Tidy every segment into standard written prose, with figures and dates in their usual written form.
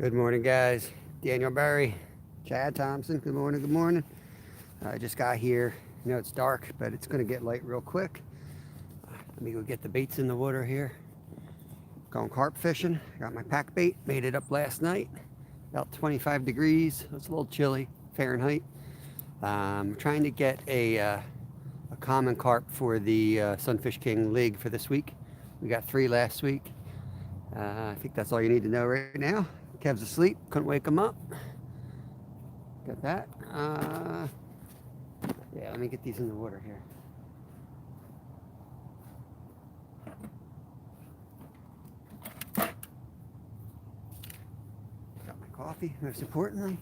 Good morning, guys. Daniel Barry, Chad Thompson. Good morning. Good morning. I just got here. You know it's dark, but it's going to get light real quick. Let me go get the baits in the water here. Going carp fishing. Got my pack bait. Made it up last night. About 25 degrees. It's a little chilly Fahrenheit. Trying to get a common carp for the Sunfish King League for this week. We got 3 last week. I think that's all you need to know right now. Kev's asleep. Couldn't wake him up. Got that. Yeah, let me get these in the water here. Got my coffee, most importantly.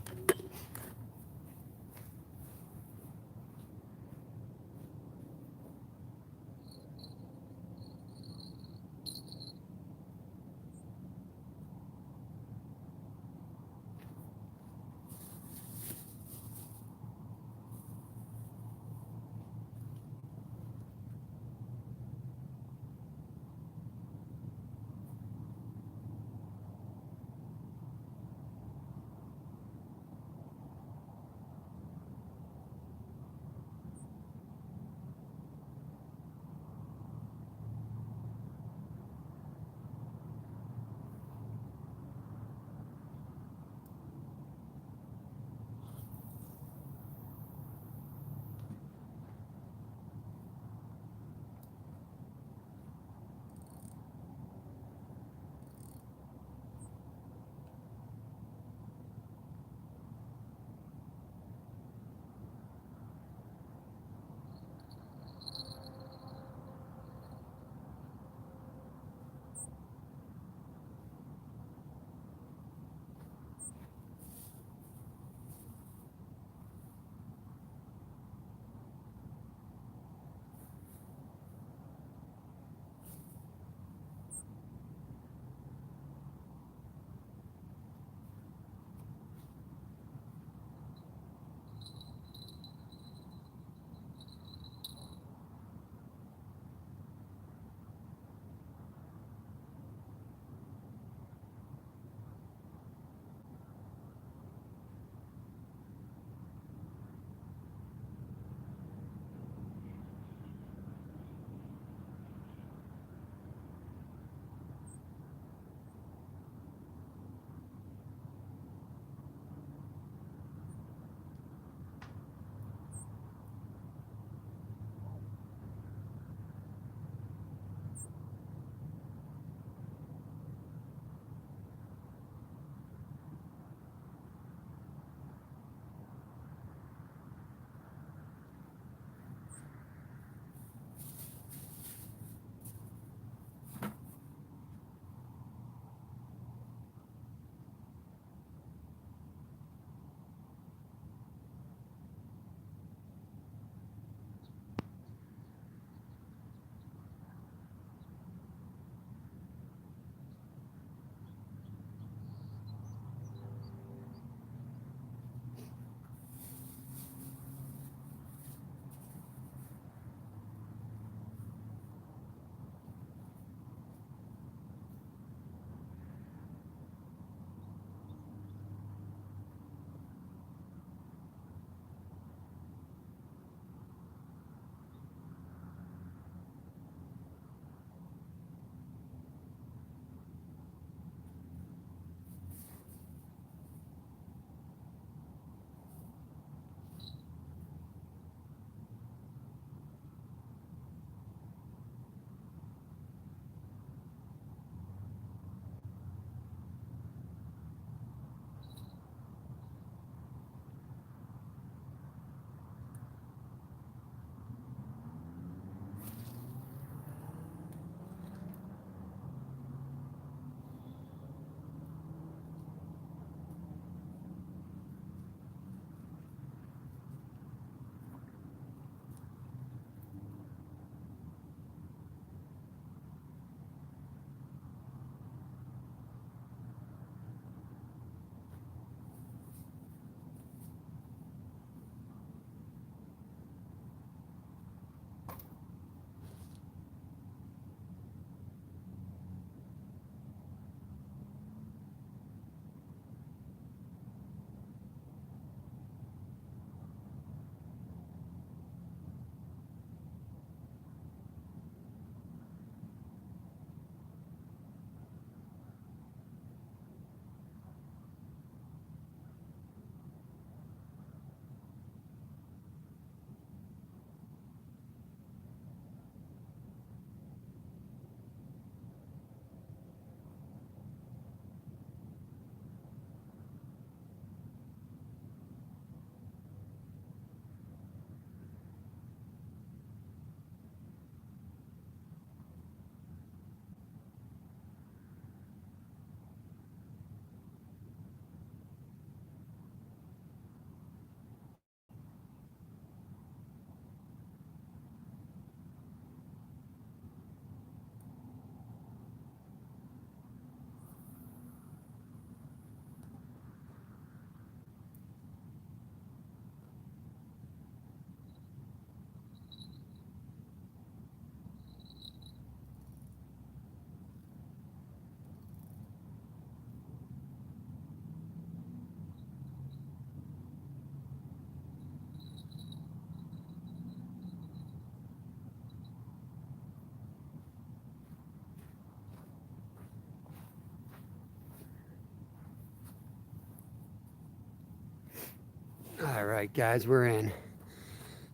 All right, guys, we're in.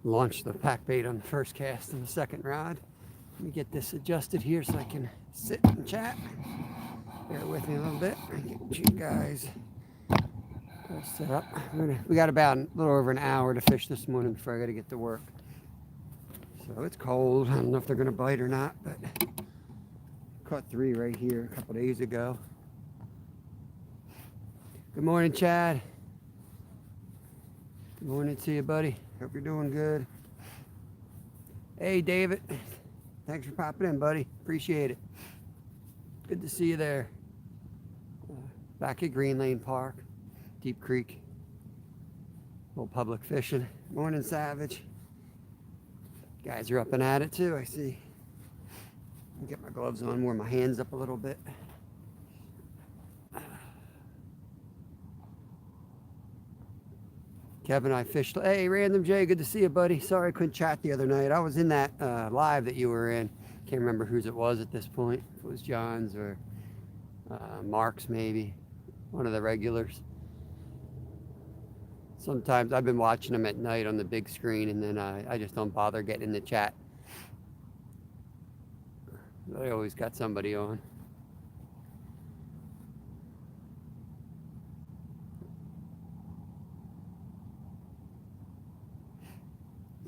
Launched the pack bait on the first cast and the second rod. Let me get this adjusted here so I can sit and chat. Bear with me a little bit. Get you guys set up. We got about a little over an hour to fish this morning before I got to get to work. So it's cold. I don't know if they're going to bite or not, but caught 3 right here a couple days ago. Good morning, Chad. Good morning to you, buddy. Hope you're doing good. Hey, David. Thanks for popping in, buddy. Appreciate it. Good to see you there. Back at Green Lane Park, Deep Creek. Little public fishing. Morning, Savage. Guys are up and at it too, I see. Get my gloves on, warm my hands up a little bit. Kevin and I fished. Hey, Random J, good to see you, buddy. Sorry I couldn't chat the other night. I was in that live that you were in. Can't remember whose it was at this point. If it was John's or Mark's, maybe. One of the regulars. Sometimes I've been watching them at night on the big screen, and then I just don't bother getting in the chat. They always got somebody on.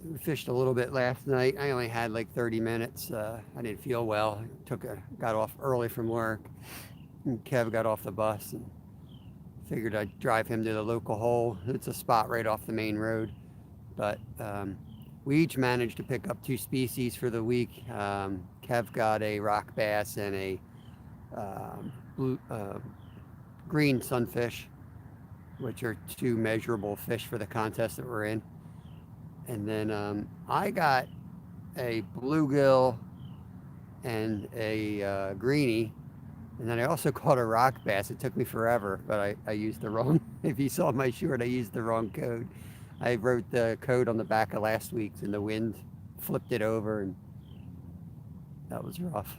We fished a little bit last night. I only had like 30 minutes. I didn't feel well. Got off early from work. And Kev got off the bus and figured I'd drive him to the local hole. It's a spot right off the main road. But we each managed to pick up 2 species for the week. Kev got a rock bass and a green sunfish, which are 2 measurable fish for the contest that we're in. And then I got a bluegill and a greenie. And then I also caught a rock bass. It took me forever, but I used the wrong, if you saw my short, I used the wrong code. I wrote the code on the back of last week's and the wind flipped it over and that was rough.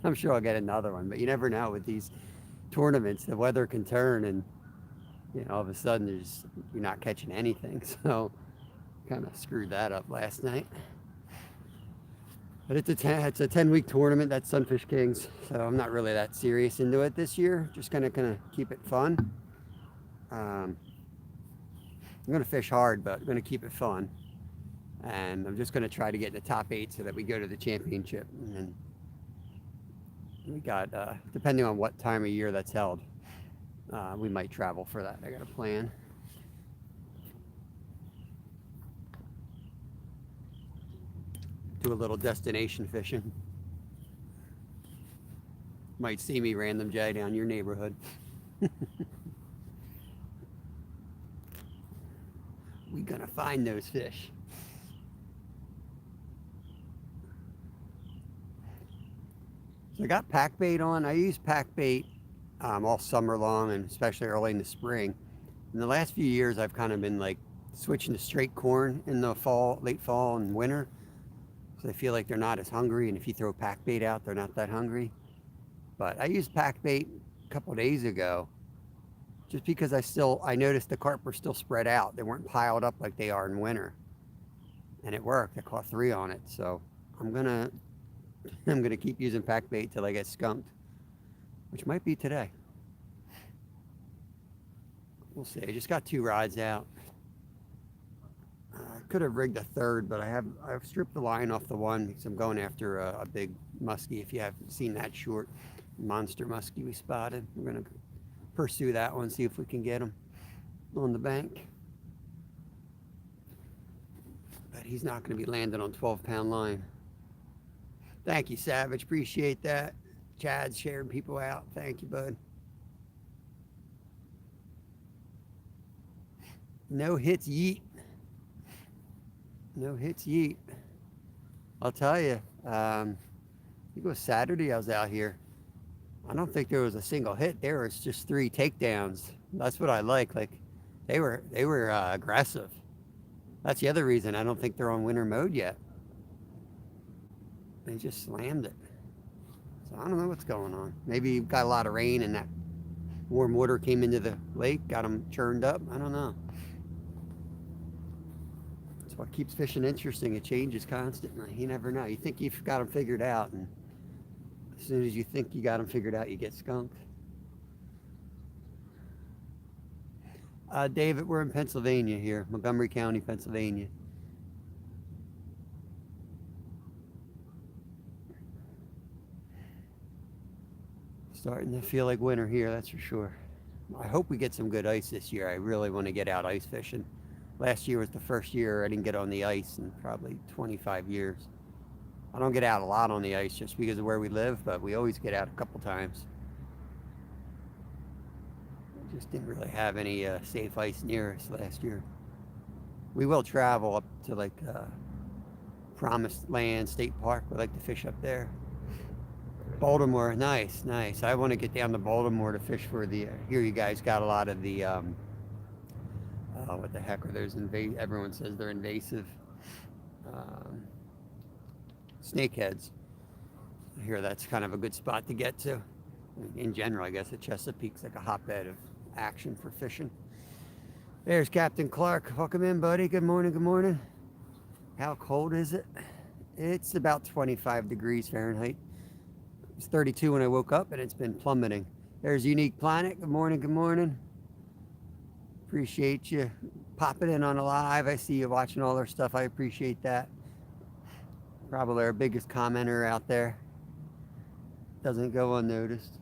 I'm sure I'll get another one, but you never know with these tournaments, the weather can turn and all of a sudden you're not catching anything. So kind of screwed that up last night. But it's a 10-week tournament. That's Sunfish Kings, so I'm not really that serious into it this year. Just gonna keep it fun. I'm gonna fish hard, but I'm gonna keep it fun. And I'm just gonna try to get in the top 8 so that we go to the championship. And then we got, depending on what time of year that's held, we might travel for that. I got a plan. Do a little destination fishing. Might see me, Random J, down your neighborhood. We gonna find those fish. So I got pack bait on. I use pack bait all summer long and especially early in the spring. In the last few years, I've kind of been like switching to straight corn in the fall, late fall and winter. So I feel like they're not as hungry, and if you throw pack bait out, they're not that hungry. But I used pack bait a couple of days ago, just because I noticed the carp were still spread out. They weren't piled up like they are in winter, and it worked. I caught 3 on it, so I'm gonna keep using pack bait till I get skunked, which might be today. We'll see. I just got 2 rods out. Could have rigged a third, but I've stripped the line off the one because I'm going after a big muskie. If you haven't seen that short monster muskie we spotted, we're gonna pursue that one, see if we can get him on the bank. But he's not going to be landing on 12-pound line. Thank you, Savage. Appreciate that. Chad's sharing people out. Thank you, bud. No hits, yeet. No hits, yeet. I'll tell you, I think it was Saturday I was out here. I don't think there was a single hit. There was just 3 takedowns. That's what I like. Like they were aggressive. That's the other reason I don't think they're on winter mode yet. They just slammed it. So I don't know what's going on. Maybe got a lot of rain and that warm water came into the lake, got them churned up. I don't know. what keeps fishing interesting. It changes constantly. You never know. You think you've got them figured out, and as soon as you think you got them figured out, you get skunked. David, we're in Pennsylvania here, Montgomery County, Pennsylvania. Starting to feel like winter here, that's for sure. I hope we get some good ice this year. I really want to get out ice fishing. Last year was the first year I didn't get on the ice in probably 25 years. I don't get out a lot on the ice just because of where we live, but we always get out a couple times. Just didn't really have any safe ice near us last year. We will travel up to like Promised Land State Park. We like to fish up there. Baltimore, nice, nice. I want to get down to Baltimore to fish for the. Here, you guys got a lot of the. What the heck are those? Everyone says they're invasive. Snakeheads. I hear that's kind of a good spot to get to. In general, I guess the Chesapeake's like a hotbed of action for fishing. There's Captain Clark. Welcome in, buddy. Good morning. Good morning. How cold is it? It's about 25 degrees Fahrenheit. It was 32 when I woke up, and it's been plummeting. There's Unique Planet. Good morning. Good morning. Appreciate you popping in on a live. I see you watching all our stuff. I appreciate that. Probably our biggest commenter out there. Doesn't go unnoticed.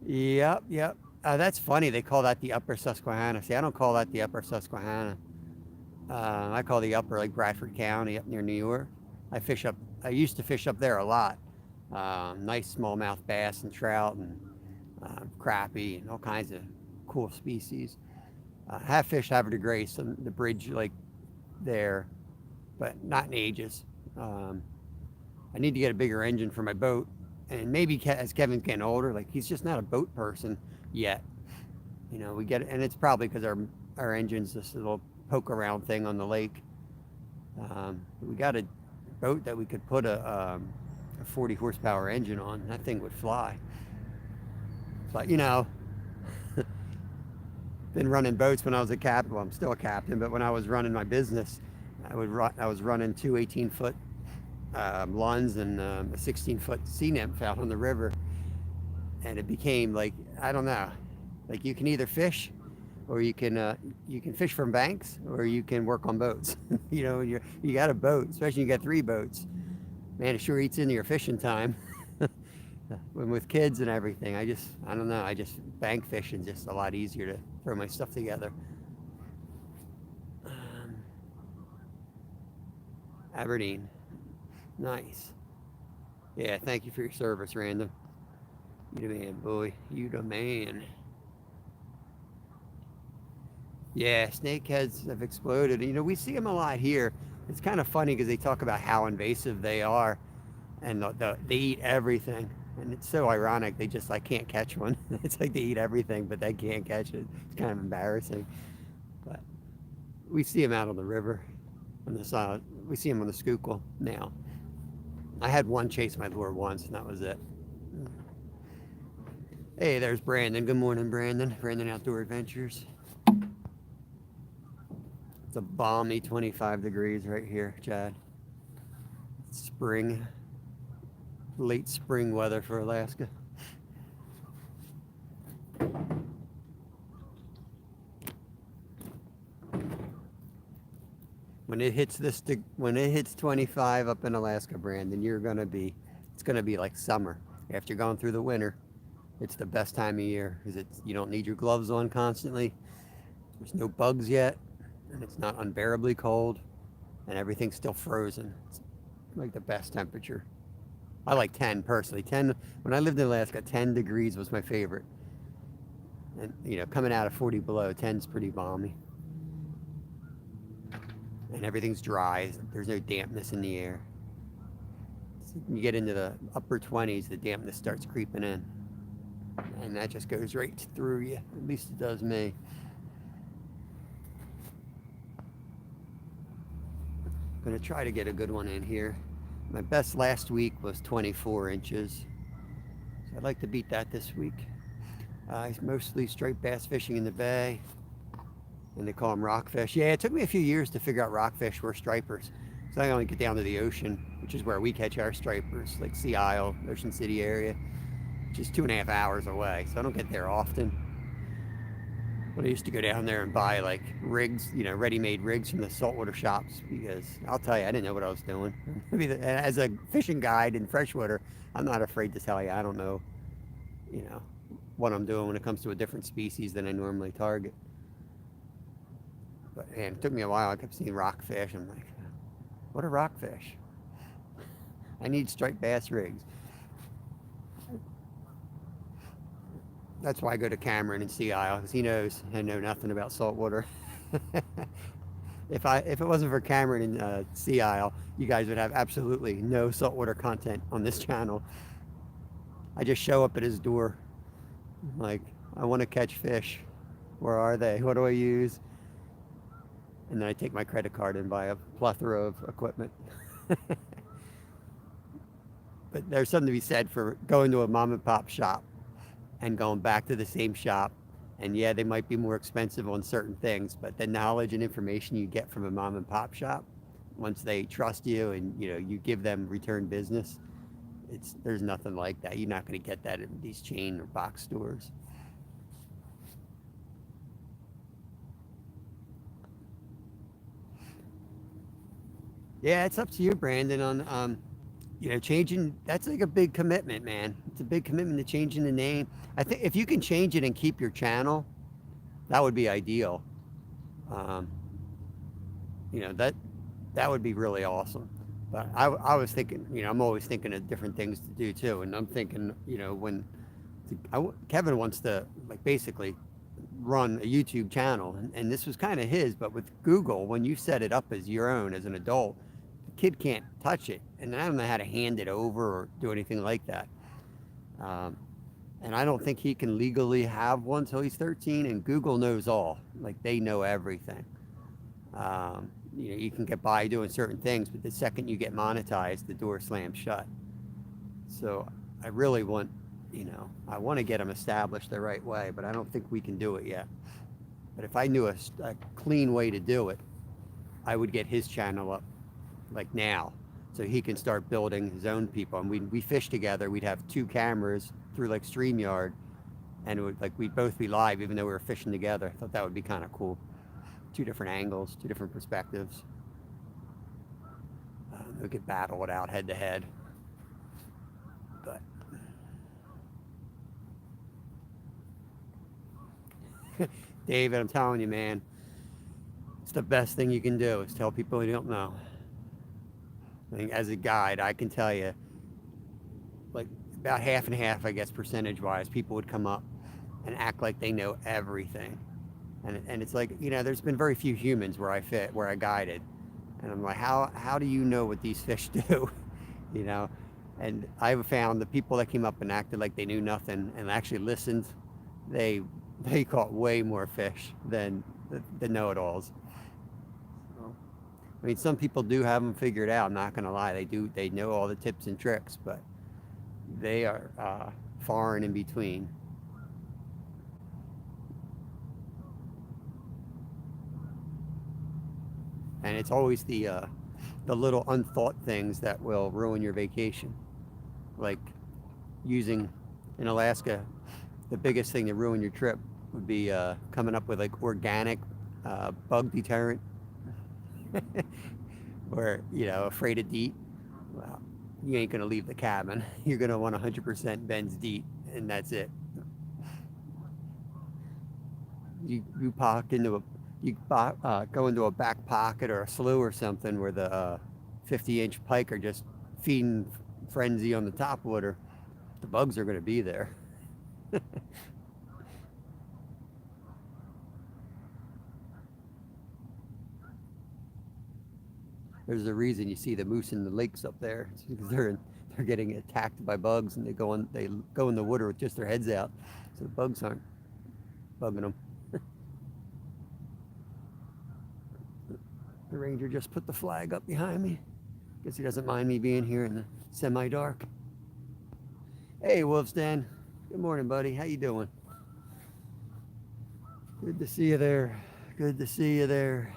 Yep. That's funny. They call that the Upper Susquehanna. See, I don't call that the Upper Susquehanna. I call the Upper like Bradford County up near New York. I used to fish up there a lot. Nice smallmouth bass and trout and crappie and all kinds of cool species. Have fished Havre de Grace on the bridge like there, but not in ages. I need to get a bigger engine for my boat, and maybe as Kevin's getting older, like he's just not a boat person yet. You know, we get it, and it's probably because our engine's this little poke around thing on the lake. We got a boat that we could put a 40 horsepower engine on. That thing would fly. But you know, been running boats when I was a captain. Well, I'm still a captain, but when I was running my business, I was running two 18-foot Lunds and a 16-foot sea nymph out on the river, and it became like, I don't know, like you can either fish, or you can fish from banks, or you can work on boats. You know, you got a boat, especially you got 3 boats. Man, it sure eats into your fishing time. When with kids and everything, I don't know. Bank fishing just a lot easier to throw my stuff together. Aberdeen, nice. Yeah, thank you for your service, Random. You the man, boy. You the man. Yeah, snakeheads have exploded. You know, we see them a lot here. It's kind of funny because they talk about how invasive they are, and they eat everything. And it's so ironic. They just like can't catch one. It's like they eat everything, but they can't catch it. It's kind of embarrassing. But we see them out on the river. On the side, we see them on the Schuylkill now. I had one chase my lure once, and that was it. Hey, there's Brandon. Good morning, Brandon. Brandon Outdoor Adventures. It's a balmy 25 degrees right here, Chad. Spring. Late spring weather for Alaska. When it hits 25 up in Alaska, Brandon, it's gonna be like summer. After going through the winter, it's the best time of year because you don't need your gloves on constantly. There's no bugs yet, and it's not unbearably cold, and everything's still frozen. It's like the best temperature. I like 10 personally. 10, when I lived in Alaska, 10 degrees was my favorite. And you know, coming out of 40 below, 10's pretty balmy. And everything's dry. There's no dampness in the air. So when you get into the upper 20s, the dampness starts creeping in. And that just goes right through you. At least it does me. I'm gonna try to get a good one in here. My best last week was 24 inches. So I'd like to beat that this week. Mostly striped bass fishing in the bay, and they call them rockfish. Yeah, it took me a few years to figure out rockfish were stripers. So I only get down to the ocean, which is where we catch our stripers, like Sea Isle, Ocean City area, which is 2.5 hours away. So I don't get there often. But I used to go down there and buy like rigs, ready-made rigs from the saltwater shops because I'll tell you, I didn't know what I was doing. As a fishing guide in freshwater, I'm not afraid to tell you I don't know, you know, what I'm doing when it comes to a different species than I normally target. But man, it took me a while. I kept seeing rockfish. I'm like, what are rockfish? I need striped bass rigs. That's why I go to Cameron and Sea Isle because he knows I know nothing about saltwater. If it wasn't for Cameron and Sea Isle, you guys would have absolutely no saltwater content on this channel. I just show up at his door, like, I want to catch fish. Where are they? What do I use? And then I take my credit card and buy a plethora of equipment. But there's something to be said for going to a mom and pop shop and going back to the same shop. And yeah, they might be more expensive on certain things, but the knowledge and information you get from a mom and pop shop, once they trust you and you give them return business, there's nothing like that. You're not going to get that in these chain or box stores. Yeah, it's up to you, Brandon, on changing. That's like a big commitment, man. It's a big commitment to changing the name. I think if you can change it and keep your channel, that would be ideal. Um, that would be really awesome. But I was thinking, I'm always thinking of different things to do too, and I'm thinking, Kevin wants to like basically run a YouTube channel, and this was kind of his, but with Google, when you set it up as your own as an adult, the kid can't touch it, and I don't know how to hand it over or do anything like that. Um, and I don't think he can legally have one till he's 13, and Google knows all. Like, they know everything. You can get by doing certain things, but the second you get monetized, the door slams shut. So I really want, I want to get him established the right way, but I don't think we can do it yet. But if I knew a clean way to do it, I would get his channel up like now, so he can start building his own people. And we fish together. We'd have 2 cameras through like StreamYard, and we'd both be live even though we were fishing together. I thought that would be kind of cool. 2 different angles, 2 different perspectives. We could battle it out head to head. But David, I'm telling you, man, it's the best thing you can do is tell people you don't know. I think as a guide, I can tell you, like about half and half, I guess, percentage-wise, people would come up and act like they know everything. And it's like, there's been very few humans where I guided. And I'm like, how do you know what these fish do? And I found the people that came up and acted like they knew nothing and actually listened, they caught way more fish than the know-it-alls. So, I mean, some people do have them figured out. I'm not going to lie. They know all the tips and tricks, but they are far and in between. And it's always the little unthought things that will ruin your vacation. Like using, in Alaska, the biggest thing to ruin your trip would be coming up with like organic bug deterrent. Or, afraid of DEET. Well, you ain't going to leave the cabin. You're going to want 100% Ben's DEET, and that's it. You go into a back pocket or a slough or something where the 50-inch pike are just feeding frenzy on the top water, the bugs are going to be there. There's a reason you see the moose in the lakes up there. It's because they're getting attacked by bugs, and they go in the water with just their heads out, so the bugs aren't bugging them. The ranger just put the flag up behind me. Guess he doesn't mind me being here in the semi-dark. Hey, Wolf's Den. Good morning, buddy. How you doing? Good to see you there. Good to see you there.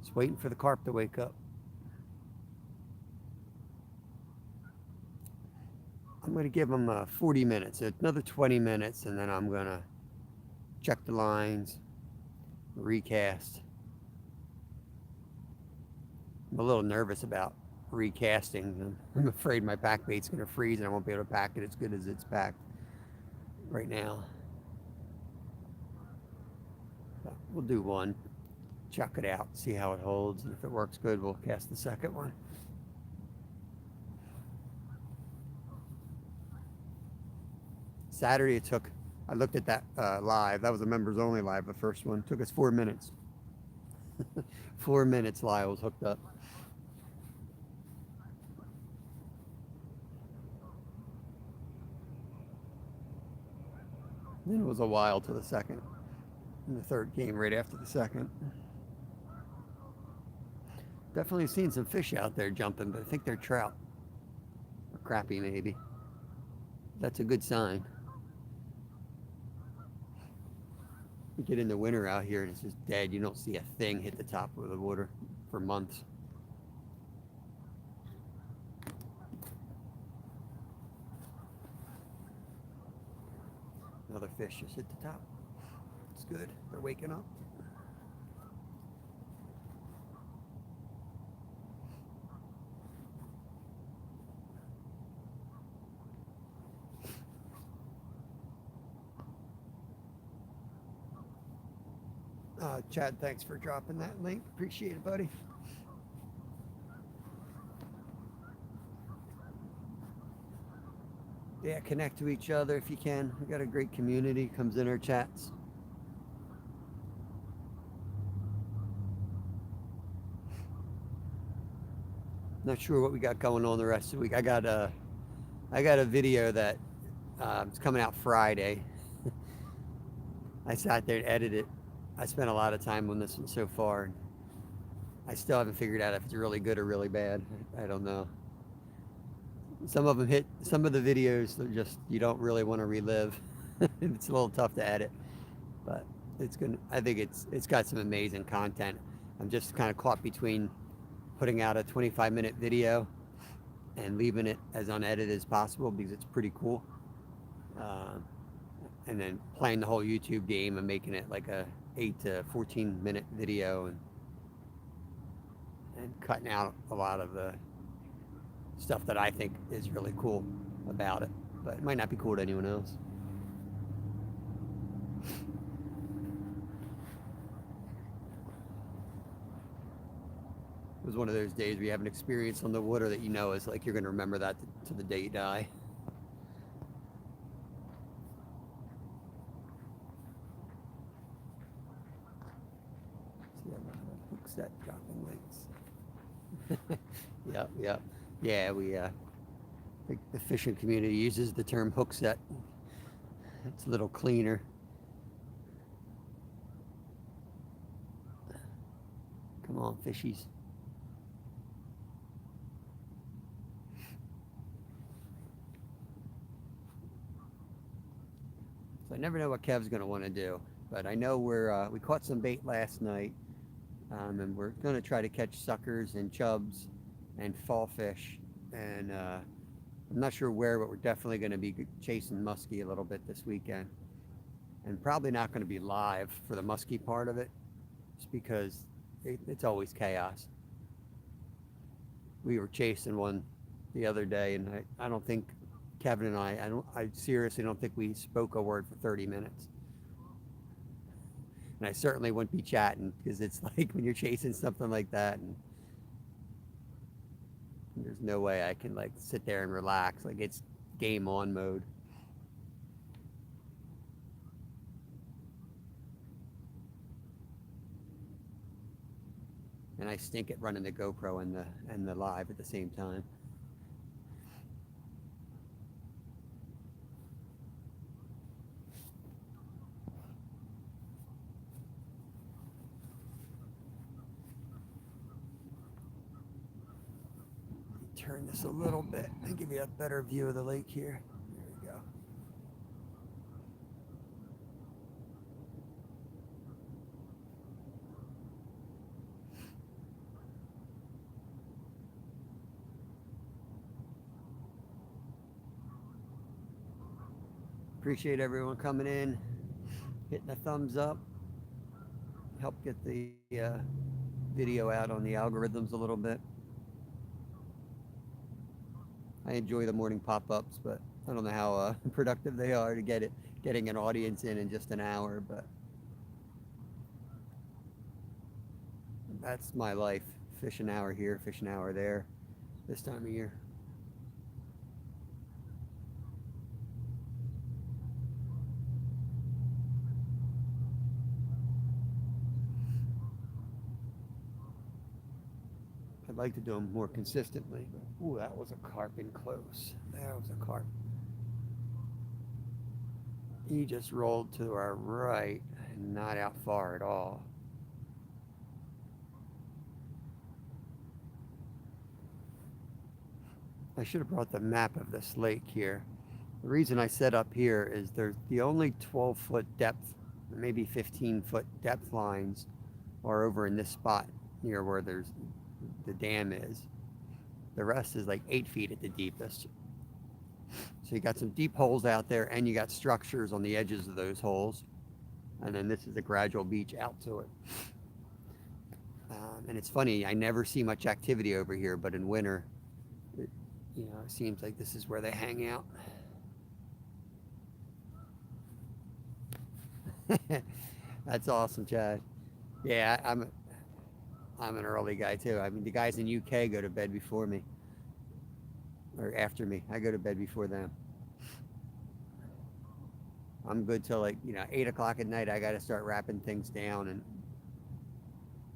Just waiting for the carp to wake up. I'm going to give them 40 minutes, another 20 minutes, and then I'm going to check the lines, recast. I'm a little nervous about recasting. I'm afraid my pack bait's going to freeze and I won't be able to pack it as good as it's packed right now. But we'll do one, chuck it out, see how it holds, and if it works good, we'll cast the second one. Saturday I looked at that live. That was a members only live, the first one. It took us 4 minutes. 4 minutes Lyle was hooked up. Then it was a while to the second. And the third came right after the second. Definitely seen some fish out there jumping, but I think they're trout. Or crappie maybe. That's a good sign. You get in the winter out here and it's just dead. You don't see a thing hit the top of the water for months. Another fish just hit the top. It's good. They're waking up. Chad, thanks for dropping that link. Appreciate it, buddy. Yeah, connect to each other if you can. We got a great community, comes in our chats. Not sure what we got going on the rest of the week. I got a video that it's coming out Friday. I sat there and edited it. I spent a lot of time on this one so far. I still haven't figured out if it's really good or really bad. I don't know. Some of them hit. Some of the videos are just you don't really want to relive. It's a little tough to edit, but it's gonna. I think it's got some amazing content. I'm just kind of caught between putting out a 25-minute video and leaving it as unedited as possible because it's pretty cool. And then playing the whole YouTube game and making it like a 8 to 14-minute video and cutting out a lot of the stuff that I think is really cool about it, but it might not be cool to anyone else. It was one of those days where you have an experience on the water that you know is like you're going to remember that to the day you die. See, I got a hook set dropping links. Yep. Yeah, we the fishing community uses the term hook set. It's a little cleaner. Come on, fishies. So I never know what Kev's going to want to do, but I know we caught some bait last night, and we're going to try to catch suckers and chubs and fall fish, and I'm not sure where, but we're definitely going to be chasing muskie a little bit this weekend, and probably not going to be live for the muskie part of it, just because it's always chaos. We were chasing one the other day, and I don't think Kevin and I seriously don't think we spoke a word for 30 minutes. And I certainly wouldn't be chatting because it's like when you're chasing something like that, and there's no way I can like sit there and relax. Like it's game on mode. And I stink at running the GoPro and the live at the same time. Turn this a little bit and give you a better view of the lake here. Appreciate everyone coming in, hitting the thumbs up, help get the video out on the algorithms a little bit. I enjoy the morning pop-ups, but I don't know how productive they are to getting an audience in just an hour, but that's my life. Fish an hour here, fish an hour there this time of year. I'd like to do them more consistently, but ooh, that was a carp in close. That was a carp. He just rolled to our right and not out far at all. I should have brought the map of this lake here. The reason I set up here is there's the only 12-foot depth, maybe 15-foot depth lines are over in this spot near where the dam is. The rest is like 8 feet at the deepest. So you got some deep holes out there, and you got structures on the edges of those holes. And then this is a gradual beach out to it. And it's funny, I never see much activity over here, but in winter, it seems like this is where they hang out. That's awesome, Chad. Yeah, I'm an early guy too. I mean, the guys in UK go to bed before me, or after me. I go to bed before them. I'm good till 8 o'clock at night. I got to start wrapping things down, and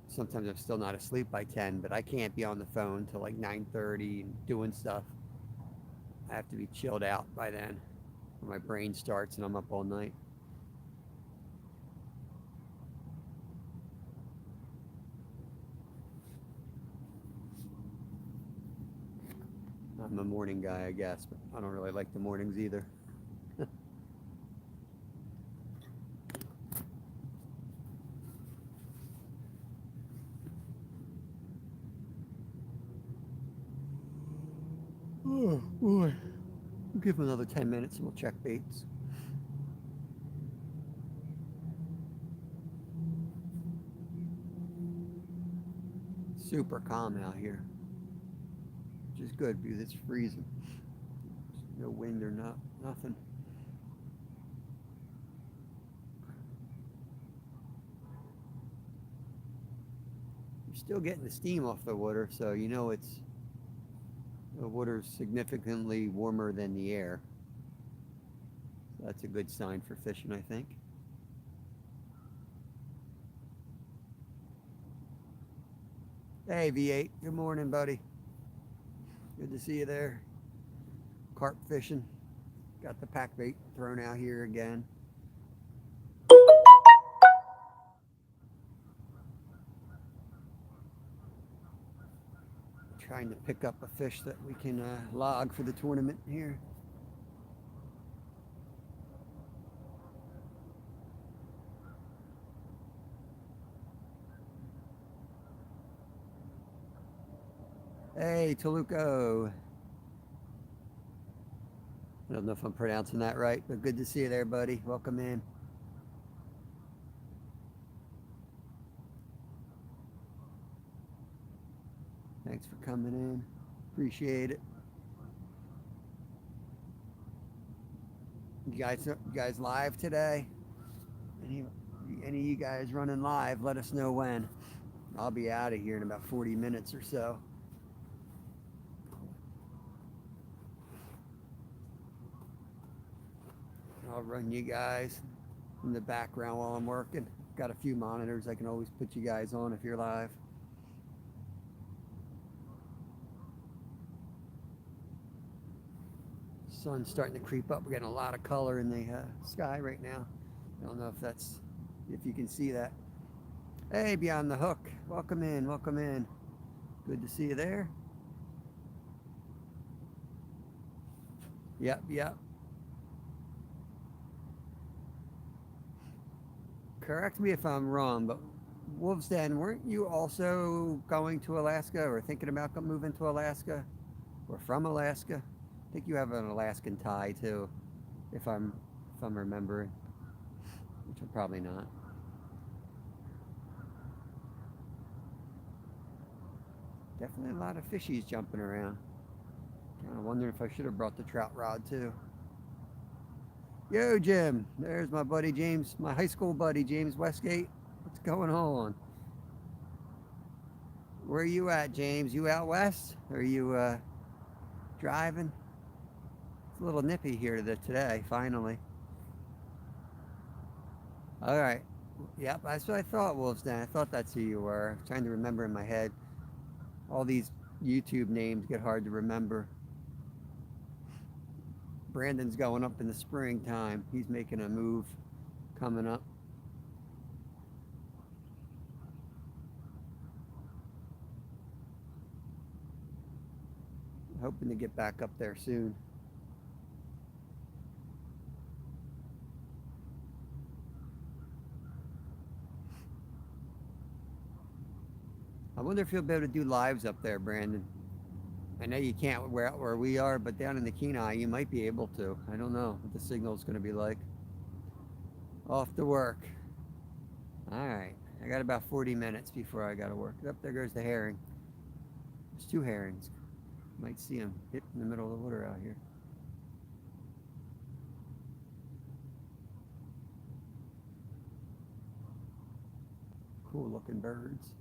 sometimes I'm still not asleep by 10. But I can't be on the phone till like 9:30 and doing stuff. I have to be chilled out by then, or my brain starts and I'm up all night. I'm a morning guy, I guess, but I don't really like the mornings either. Oh boy. We'll give them another 10 minutes and we'll check baits. Super calm out here, which is good because it's freezing. There's no wind or nothing. You're still getting the steam off the water, so the water's significantly warmer than the air. So that's a good sign for fishing, I think. Hey V8, good morning, buddy. Good to see you there. Carp fishing. Got the pack bait thrown out here again. Trying to pick up a fish that we can log for the tournament here. Hey, Toluco. I don't know if I'm pronouncing that right, but good to see you there, buddy. Welcome in. Thanks for coming in. Appreciate it. You guys live today? Any of you guys running live, let us know when. I'll be out of here in about 40 minutes or so. I'll run you guys in the background while I'm working. Got a few monitors I can always put you guys on if you're live. Sun's starting to creep up. We're getting a lot of color in the sky right now. I don't know if you can see that. Hey, Beyond the Hook. Welcome in, welcome in. Good to see you there. Yep. Correct me if I'm wrong, but Wolf's Den, weren't you also going to Alaska or thinking about moving to Alaska or from Alaska? I think you have an Alaskan tie too, if I'm if I'm remembering, which I'm probably not. Definitely a lot of fishies jumping around. Kind of wondering if I should have brought the trout rod too. Yo, Jim. There's my buddy James, my high school buddy James Westgate. What's going on? Where are you at, James? You out west? Or are you driving? It's a little nippy here today, finally. All right. Yep, that's what I thought, Wolf's Den. I thought that's who you were. I was trying to remember in my head. All these YouTube names get hard to remember. Brandon's going up in the springtime. He's making a move coming up. Hoping to get back up there soon. I wonder if you'll be able to do lives up there, Brandon. I know you can't where we are, but down in the Kenai, you might be able to. I don't know what the signal's going to be like. Off to work. All right. I got about 40 minutes before I got to work. Up there goes the herring. There's 2 herrings. You might see them hit in the middle of the water out here. Cool looking birds.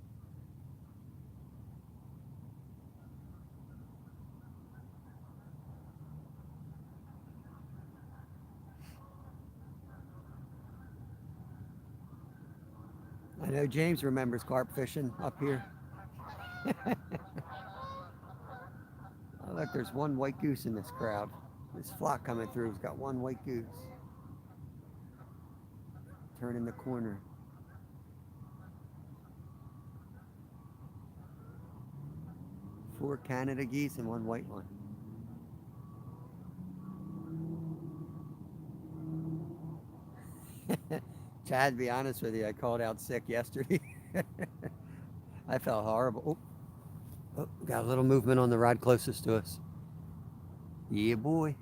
I know James remembers carp fishing up here. Oh, look, there's one white goose in this crowd. This flock coming through has got one white goose. Turning the corner. Four Canada geese and one white one. Chad, to be honest with you, I called out sick yesterday. I felt horrible. Oh, got a little movement on the rod closest to us. Yeah, boy.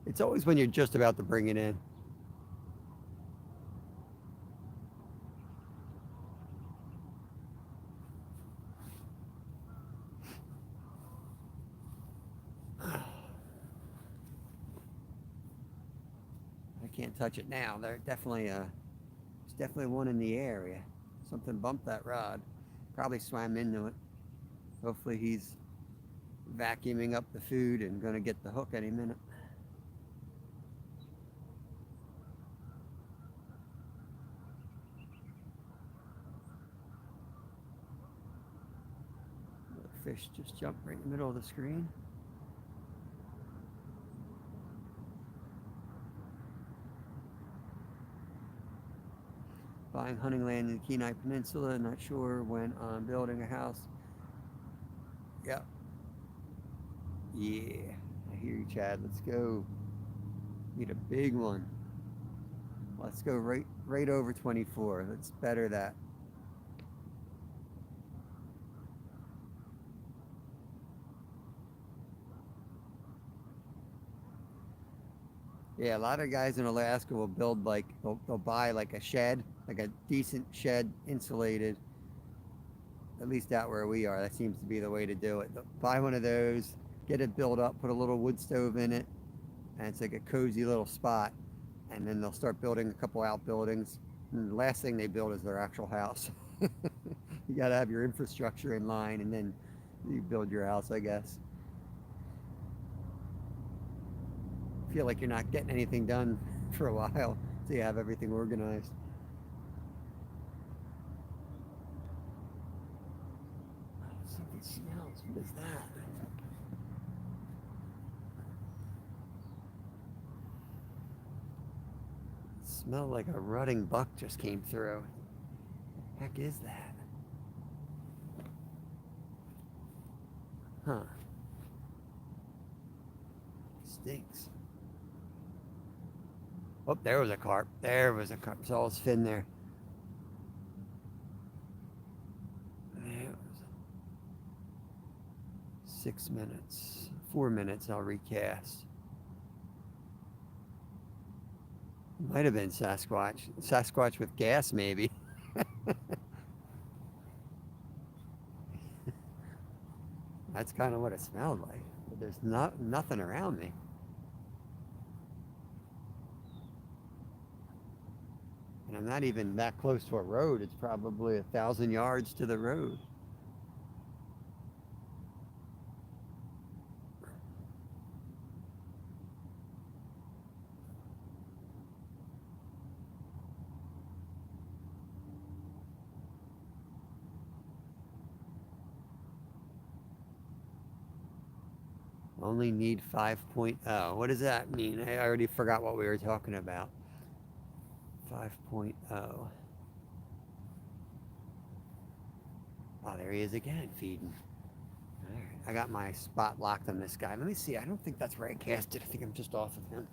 It's always when you're just about to bring it in. I can't touch it now. There's definitely one in the area. Something bumped that rod. Probably swam into it. Hopefully he's vacuuming up the food and gonna get the hook any minute. The fish just jumped right in the middle of the screen. Buying hunting land in the Kenai Peninsula, not sure when I'm building a house. Yep. Yeah, I hear you, Chad. Let's go. Need a big one. Let's go right over 24. Let's better that. Yeah, a lot of guys in Alaska will build they'll buy like a shed, like a decent shed, insulated. At least out where we are, that seems to be the way to do it. They'll buy one of those, get it built up, put a little wood stove in it, and it's like a cozy little spot. And then they'll start building a couple outbuildings. And the last thing they build is their actual house. You got to have your infrastructure in line, and then you build your house, I guess. Feel like you're not getting anything done for a while so you have everything organized. Something smells. What is that? It smelled like a rutting buck just came through. Heck is that? Huh. Stinks. Oh, there was a carp. There was a carp. Saw his fin there. There was 6 minutes. 4 minutes, I'll recast. Might have been Sasquatch. Sasquatch with gas, maybe. That's kind of what it smelled like. But there's nothing around me. And I'm not even that close to a road. It's probably 1,000 yards to the road. Only need 5.0. What does that mean? I already forgot what we were talking about. 5.0. Oh, there he is again, feeding. All right, I got my spot locked on this guy. Let me see. I don't think that's where I cast it. I think I'm just off of him.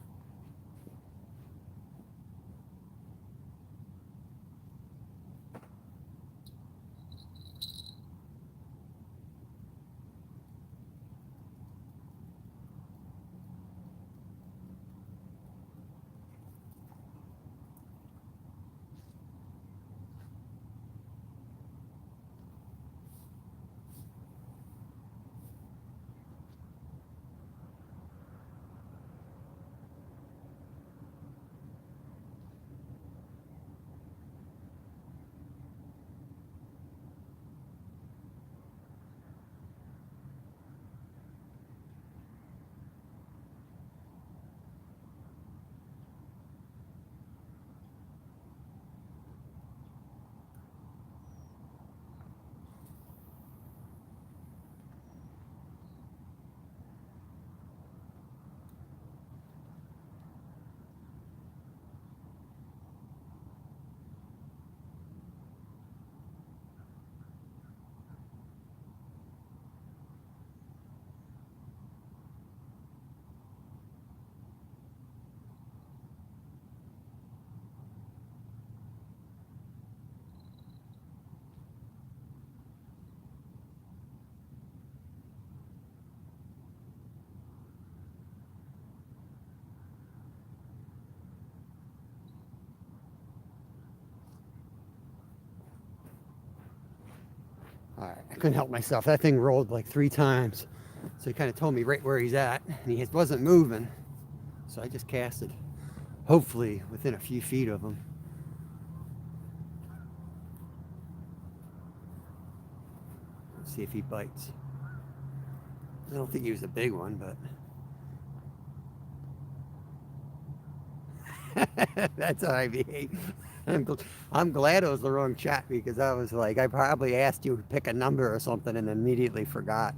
All right, I couldn't help myself. That thing rolled like 3 times. So he kind of told me right where he's at, and he wasn't moving. So I just casted, hopefully within a few feet of him. Let's see if he bites. I don't think he was a big one, but that's how I behave. I'm glad it was the wrong chat because I was like, I probably asked you to pick a number or something and immediately forgot.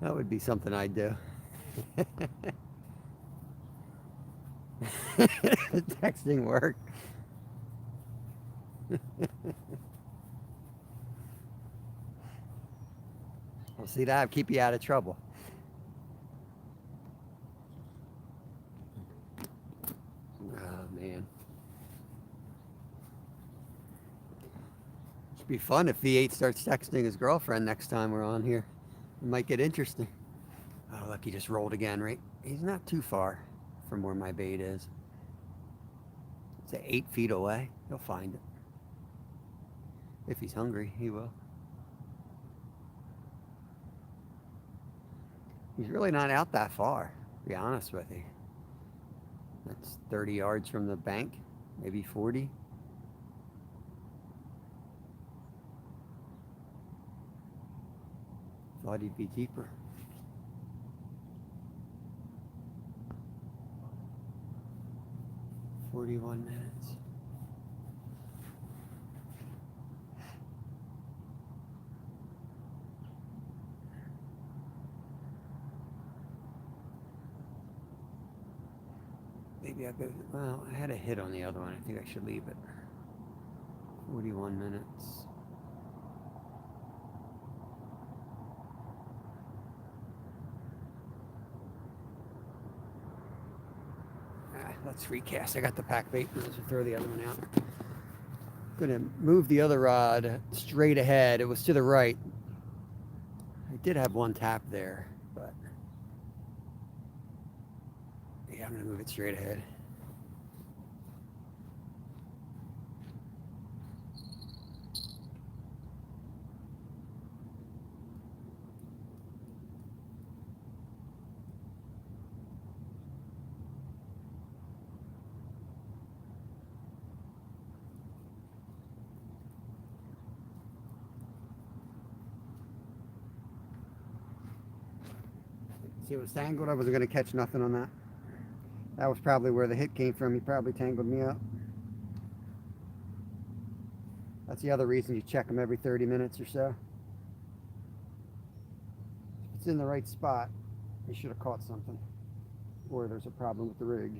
That would be something I'd do. Texting work. Well, see, that'll keep you out of trouble. Oh, man. It'd be fun if V8 starts texting his girlfriend next time we're on here. It might get interesting. Oh, look, he just rolled again, right? He's not too far from where my bait is. It's 8 feet away. He'll find it. If he's hungry, he will. He's really not out that far, to be honest with you. That's 30 yards from the bank, maybe 40. Thought he'd be deeper. "41 minutes. Maybe I could, well, I had a hit on the other one. I think I should leave it. 41 minutes. Let's recast. I got the pack bait. Let's throw the other one out. I'm gonna move the other rod straight ahead. It was to the right. I did have one tap there, but yeah, I'm gonna move it straight ahead. See, it was tangled. I wasn't going to catch nothing on that. That was probably where the hit came from. He probably tangled me up. That's the other reason you check them every 30 minutes or so. If it's in the right spot, you should have caught something. Or there's a problem with the rig.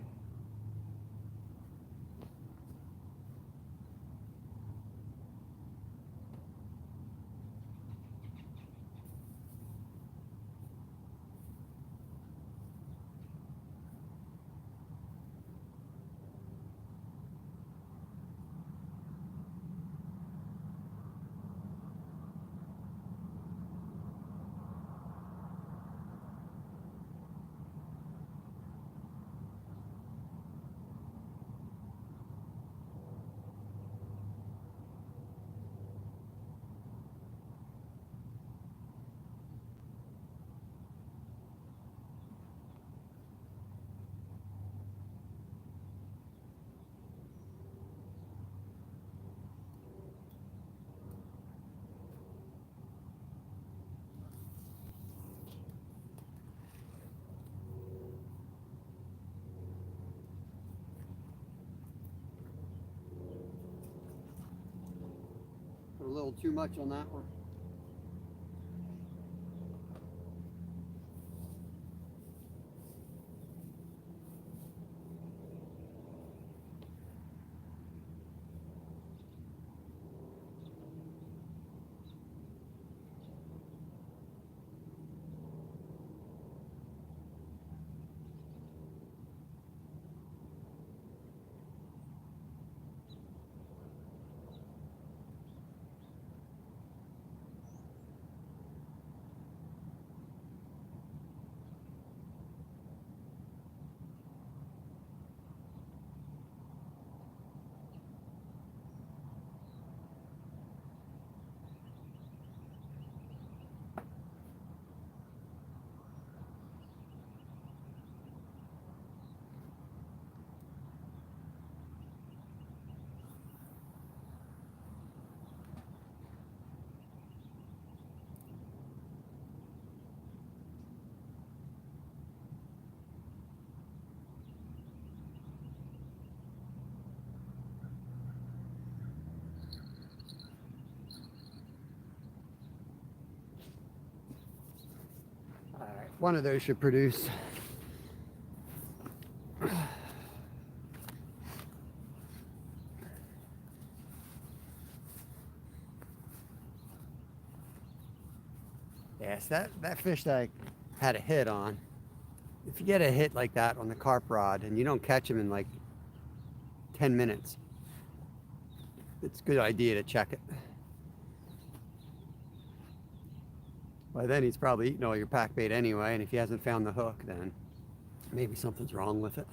Put a little too much on that one. All right, one of those should produce. Yes, that fish that I had a hit on, if you get a hit like that on the carp rod and you don't catch him in like 10 minutes, it's a good idea to check it. By then he's probably eaten all your pack bait anyway, and if he hasn't found the hook, then maybe something's wrong with it.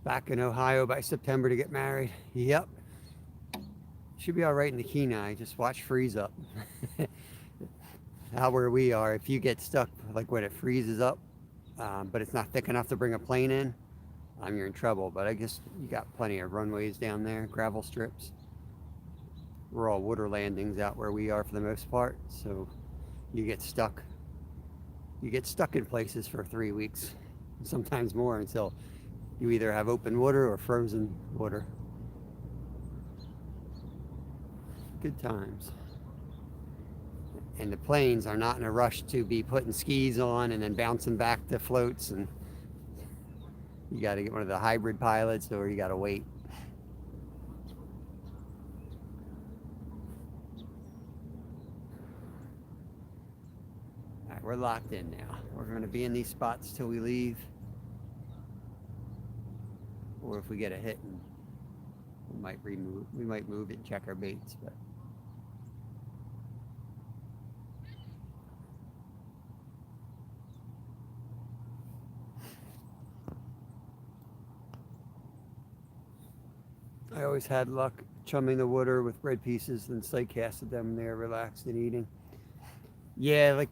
Back in Ohio by September to get married. Yep. Should be all right in the Kenai. Just watch freeze up. Out where we are, if you get stuck, like when it freezes up, but it's not thick enough to bring a plane in, you're in trouble. But I guess you got plenty of runways down there, gravel strips. We're all water landings out where we are for the most part, so you get stuck. You get stuck in places for 3 weeks, sometimes more, until you either have open water or frozen water. Good times. And the planes are not in a rush to be putting skis on and then bouncing back to floats, and you got to get one of the hybrid pilots or you got to wait. All right, we're locked in now. We're going to be in these spots till we leave, or if we get a hit, and we might move it and check our baits, but I always had luck chumming the water with red pieces and slate casted them. They're relaxed and eating. Yeah, like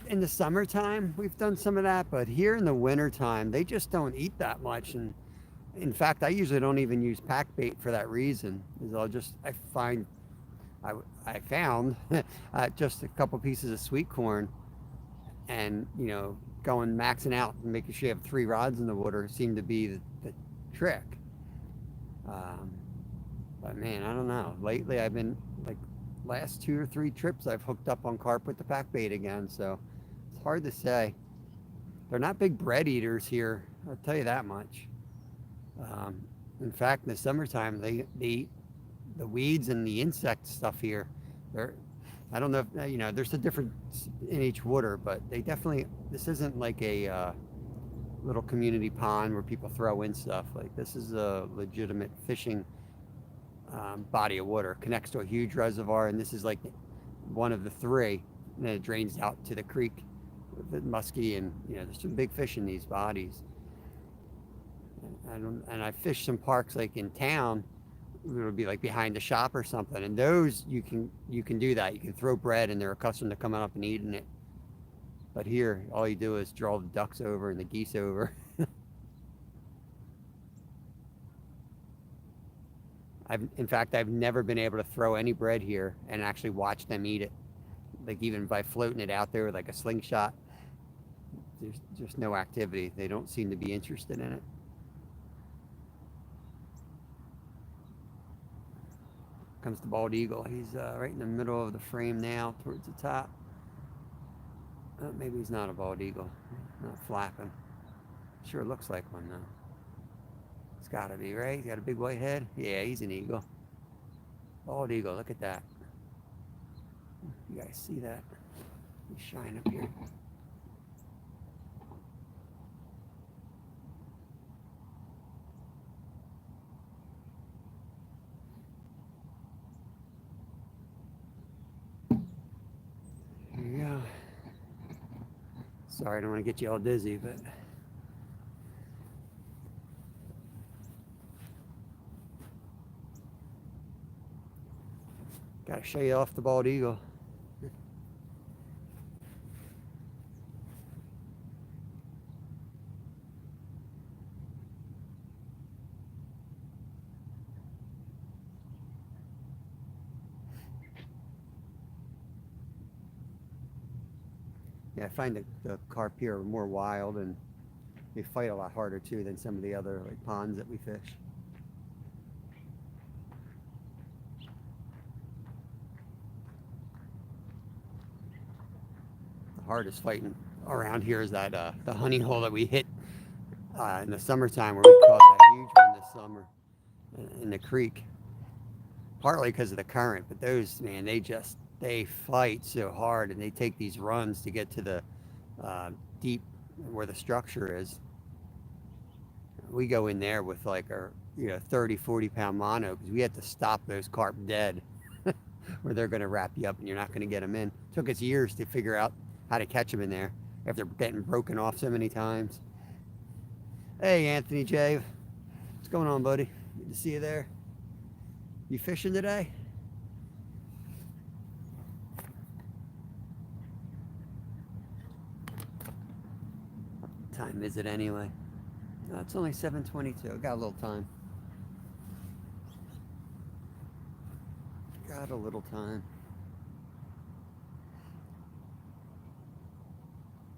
in the summertime we've done some of that, but here in the wintertime they just don't eat that much. And in fact, I usually don't even use pack bait for that reason. Is I find I found just a couple pieces of sweet corn, and going maxing out and making sure you have 3 rods in the water seemed to be the trick. Um, but man, I don't know. Lately, I've been like last 2 or 3 trips, I've hooked up on carp with the pack bait again. So it's hard to say. They're not big bread eaters here. I'll tell you that much. Um, in fact, in the summertime, they eat the weeds and the insect stuff here. They're, I don't know if there's a difference in each water, but they definitely. This isn't like a little community pond where people throw in stuff. Like this is a legitimate fishing body of water. Connects to a huge reservoir, and this is like one of the 3. And then it drains out to the creek, the musky, and there's some big fish in these bodies. And I fished some parks like in town. It would be like behind the shop or something, and those you can do that. You can throw bread, and they're accustomed to coming up and eating it. But here, all you do is draw the ducks over and the geese over. In fact, I've never been able to throw any bread here and actually watch them eat it. Like even by floating it out there with like a slingshot, there's just no activity. They don't seem to be interested in it. Comes the bald eagle. He's right in the middle of the frame now, towards the top. Maybe he's not a bald eagle. Not flapping. Sure looks like one though. It's got to be, right? He's got a big white head. Yeah, he's an eagle. Bald eagle. Look at that. You guys see that? He's shine up here. Here you go. Sorry, I don't want to get you all dizzy, but gotta show you off the bald eagle. Yeah, I find the carp here are more wild, and they fight a lot harder too than some of the other like ponds that we fish. The hardest fighting around here is that the honey hole that we hit in the summertime, where we caught that huge one this summer in the creek. Partly because of the current, but those, man, they fight so hard, and they take these runs to get to the deep where the structure is. We go in there with like our 30-40 pound mono, because we had to stop those carp dead where they're going to wrap you up and you're not going to get them in. Took us years to figure out how to catch them in there after getting broken off so many times. Hey, Anthony J, what's going on, buddy? Good to see you there. You fishing today? What time is it anyway? No, it's only 7:22. Got a little time. Got a little time.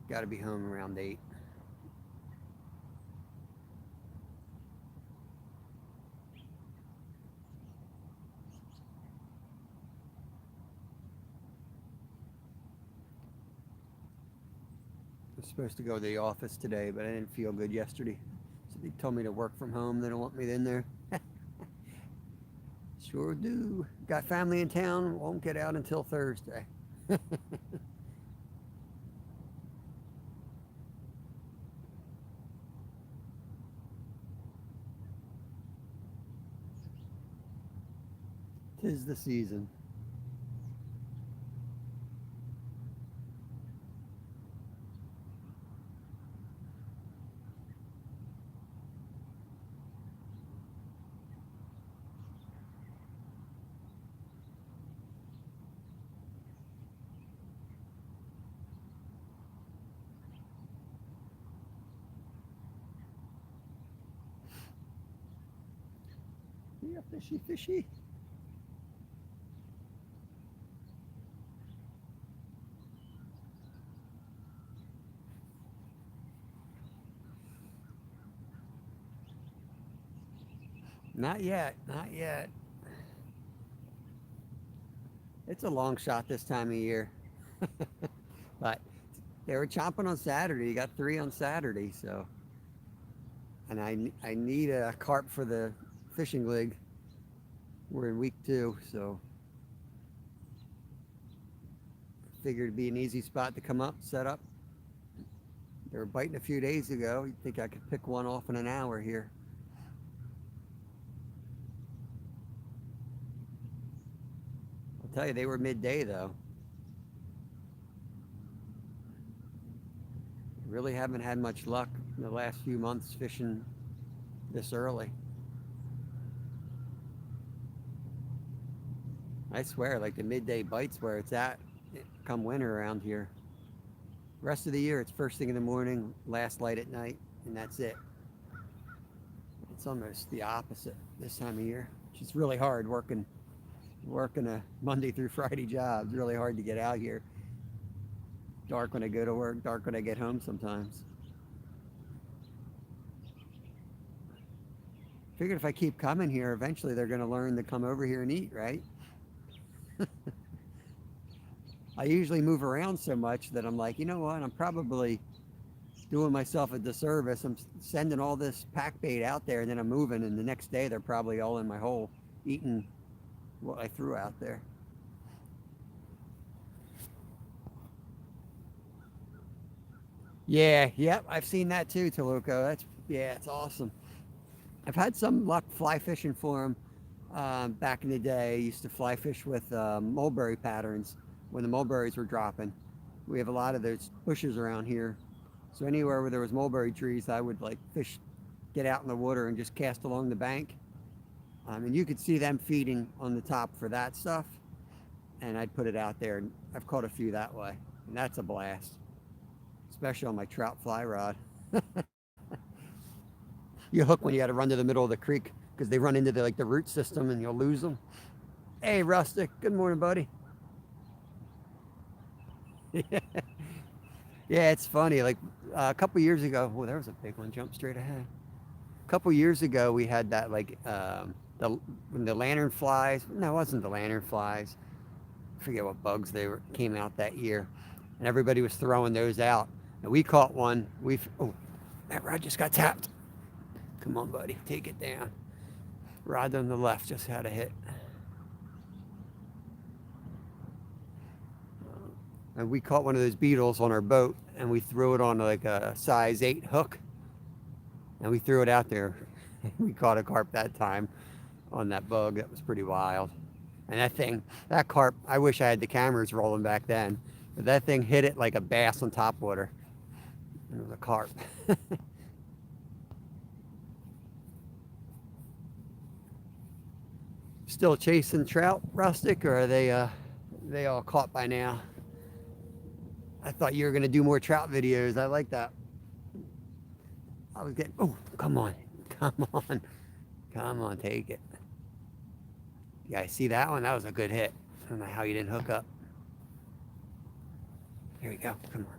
Got to be home around 8. I was supposed to go to the office today, but I didn't feel good yesterday. So they told me to work from home. They don't want me in there. Sure do. Got family in town. Won't get out until Thursday. Tis the season. Yeah, fishy, fishy. Not yet, not yet. It's a long shot this time of year. But they were chomping on Saturday. You got 3 on Saturday, so. And I need a carp for the fishing league. We're in week 2, so figured it'd be an easy spot to come up, set up. They were biting a few days ago. You'd think I could pick one off in an hour here. I'll tell you, they were midday though. Really haven't had much luck in the last few months fishing this early. I swear, like the midday bites where it's at come winter around here. Rest of the year, it's first thing in the morning, last light at night, and that's it. It's almost the opposite this time of year, which is really hard working a Monday through Friday job. It's really hard to get out here. Dark when I go to work, dark when I get home sometimes. Figured if I keep coming here, eventually they're going to learn to come over here and eat, right? I usually move around so much that I'm like, you know what? I'm probably doing myself a disservice. I'm sending all this pack bait out there and then I'm moving, and the next day they're probably all in my hole eating what I threw out there. Yeah, yep, I've seen that too, Toluco. Yeah, it's awesome. I've had some luck fly fishing for them back in the day. I used to fly fish with mulberry patterns when the mulberries were dropping. We have a lot of those bushes around here. So anywhere where there was mulberry trees, I would like fish, get out in the water and just cast along the bank. And you could see them feeding on the top for that stuff. And I'd put it out there, and I've caught a few that way. And that's a blast, especially on my trout fly rod. You hook when you got to run to the middle of the creek because they run into the root system and you'll lose them. Hey, Rustic. Good morning, buddy. Yeah, it's funny. Like a couple years ago, oh, there was a big one. Jump straight ahead. A couple years ago, we had that when the lantern flies. No, it wasn't the lantern flies. I forget what bugs came out that year, and everybody was throwing those out. And we caught one. Oh, that rod just got tapped. Come on, buddy, take it down. Rod on the left just had a hit. And we caught one of those beetles on our boat, and we threw it on like a size 8 hook, and we threw it out there. We caught a carp that time on that bug. That was pretty wild. And that carp, I wish I had the cameras rolling back then, but that thing hit it like a bass on top water. It was a carp. Still chasing trout, Rustic, or are they all caught by now? I thought you were going to do more trout videos. I like that. I was getting, oh, come on. Come on. Come on, take it. You guys see that one? That was a good hit. I don't know how you didn't hook up. Here we go. Come on.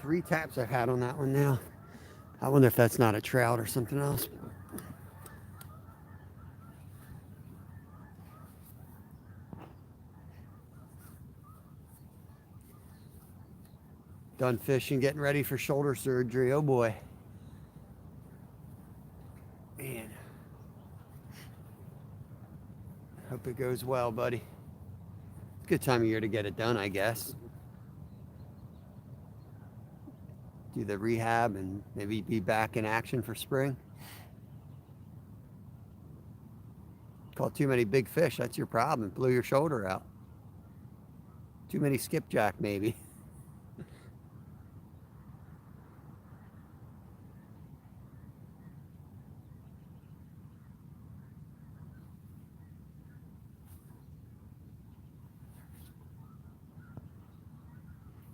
3 taps I've had on that one now. I wonder if that's not a trout or something else. Done fishing, getting ready for shoulder surgery. Oh boy. Man. Hope it goes well, buddy. It's a good time of year to get it done, I guess. Do the rehab and maybe be back in action for spring. Caught too many big fish, that's your problem. Blew your shoulder out. Too many skipjack, maybe.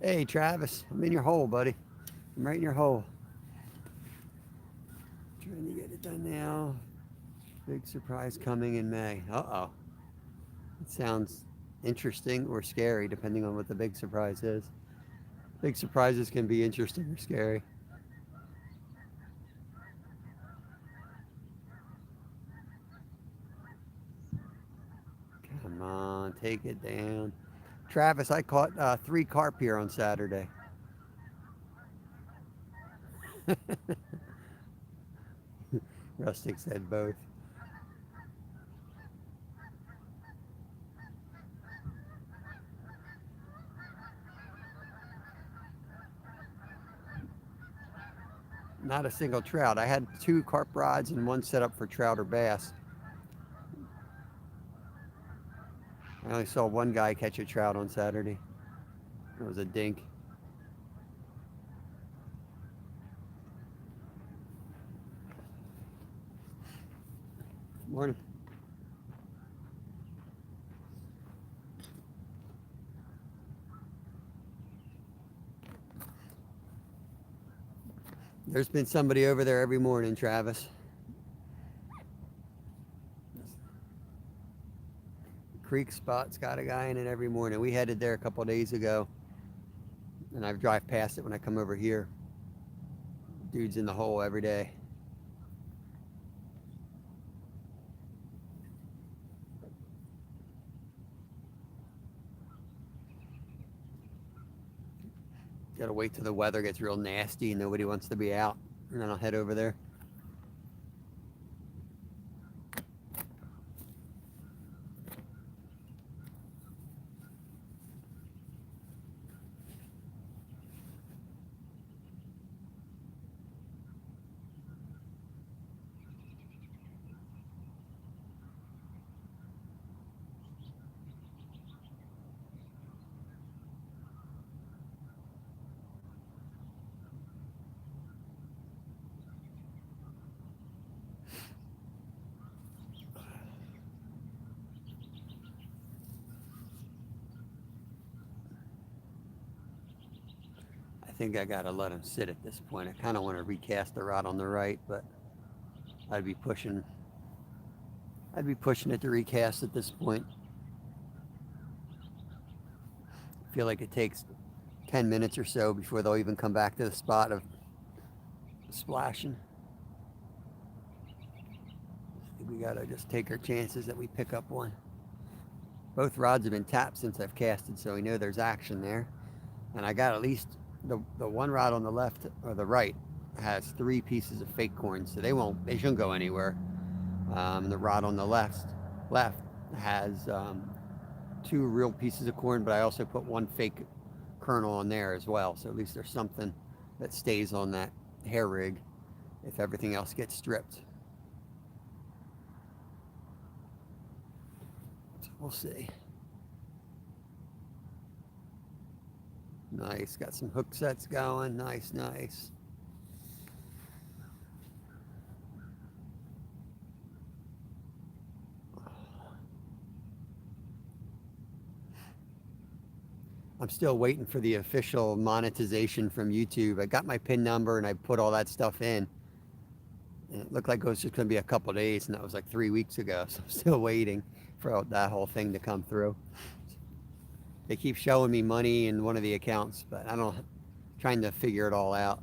Hey, Travis, I'm in your hole, buddy. I'm right in your hole. Trying to get it done now. Big surprise coming in May. Uh-oh. It sounds interesting or scary, depending on what the big surprise is. Big surprises can be interesting or scary. Come on, take it down. Travis, I caught 3 carp here on Saturday. Rustic said both. Not a single trout. I had 2 carp rods and 1 set up for trout or bass. I only saw 1 guy catch a trout on Saturday. It was a dink. Morning. There's been somebody over there every morning, Travis. Creek spot's got a guy in it every morning. We headed there a couple of days ago, and I drive past it when I come over here. Dude's in the hole every day. Gotta wait till the weather gets real nasty and nobody wants to be out, and then I'll head over there. I think I gotta let him sit at this point. I kind of want to recast the rod on the right, but I'd be pushing it to recast at this point. I feel like it takes 10 minutes or so before they'll even come back to the spot of splashing. I think we gotta just take our chances that we pick up one. Both rods have been tapped since I've casted, so we know there's action there. And I got at least the one rod on the left or the right has 3 pieces of fake corn, so they shouldn't go anywhere. The rod on the left has 2 real pieces of corn, but I also put 1 fake kernel on there as well, so at least there's something that stays on that hair rig if everything else gets stripped. So we'll see. Nice, got some hook sets going. Nice, nice. I'm still waiting for the official monetization from YouTube. I got my PIN number and I put all that stuff in. And it looked like it was just going to be a couple days, and that was like 3 weeks ago. So I'm still waiting for that whole thing to come through. They keep showing me money in one of the accounts, but I don't trying to figure it all out.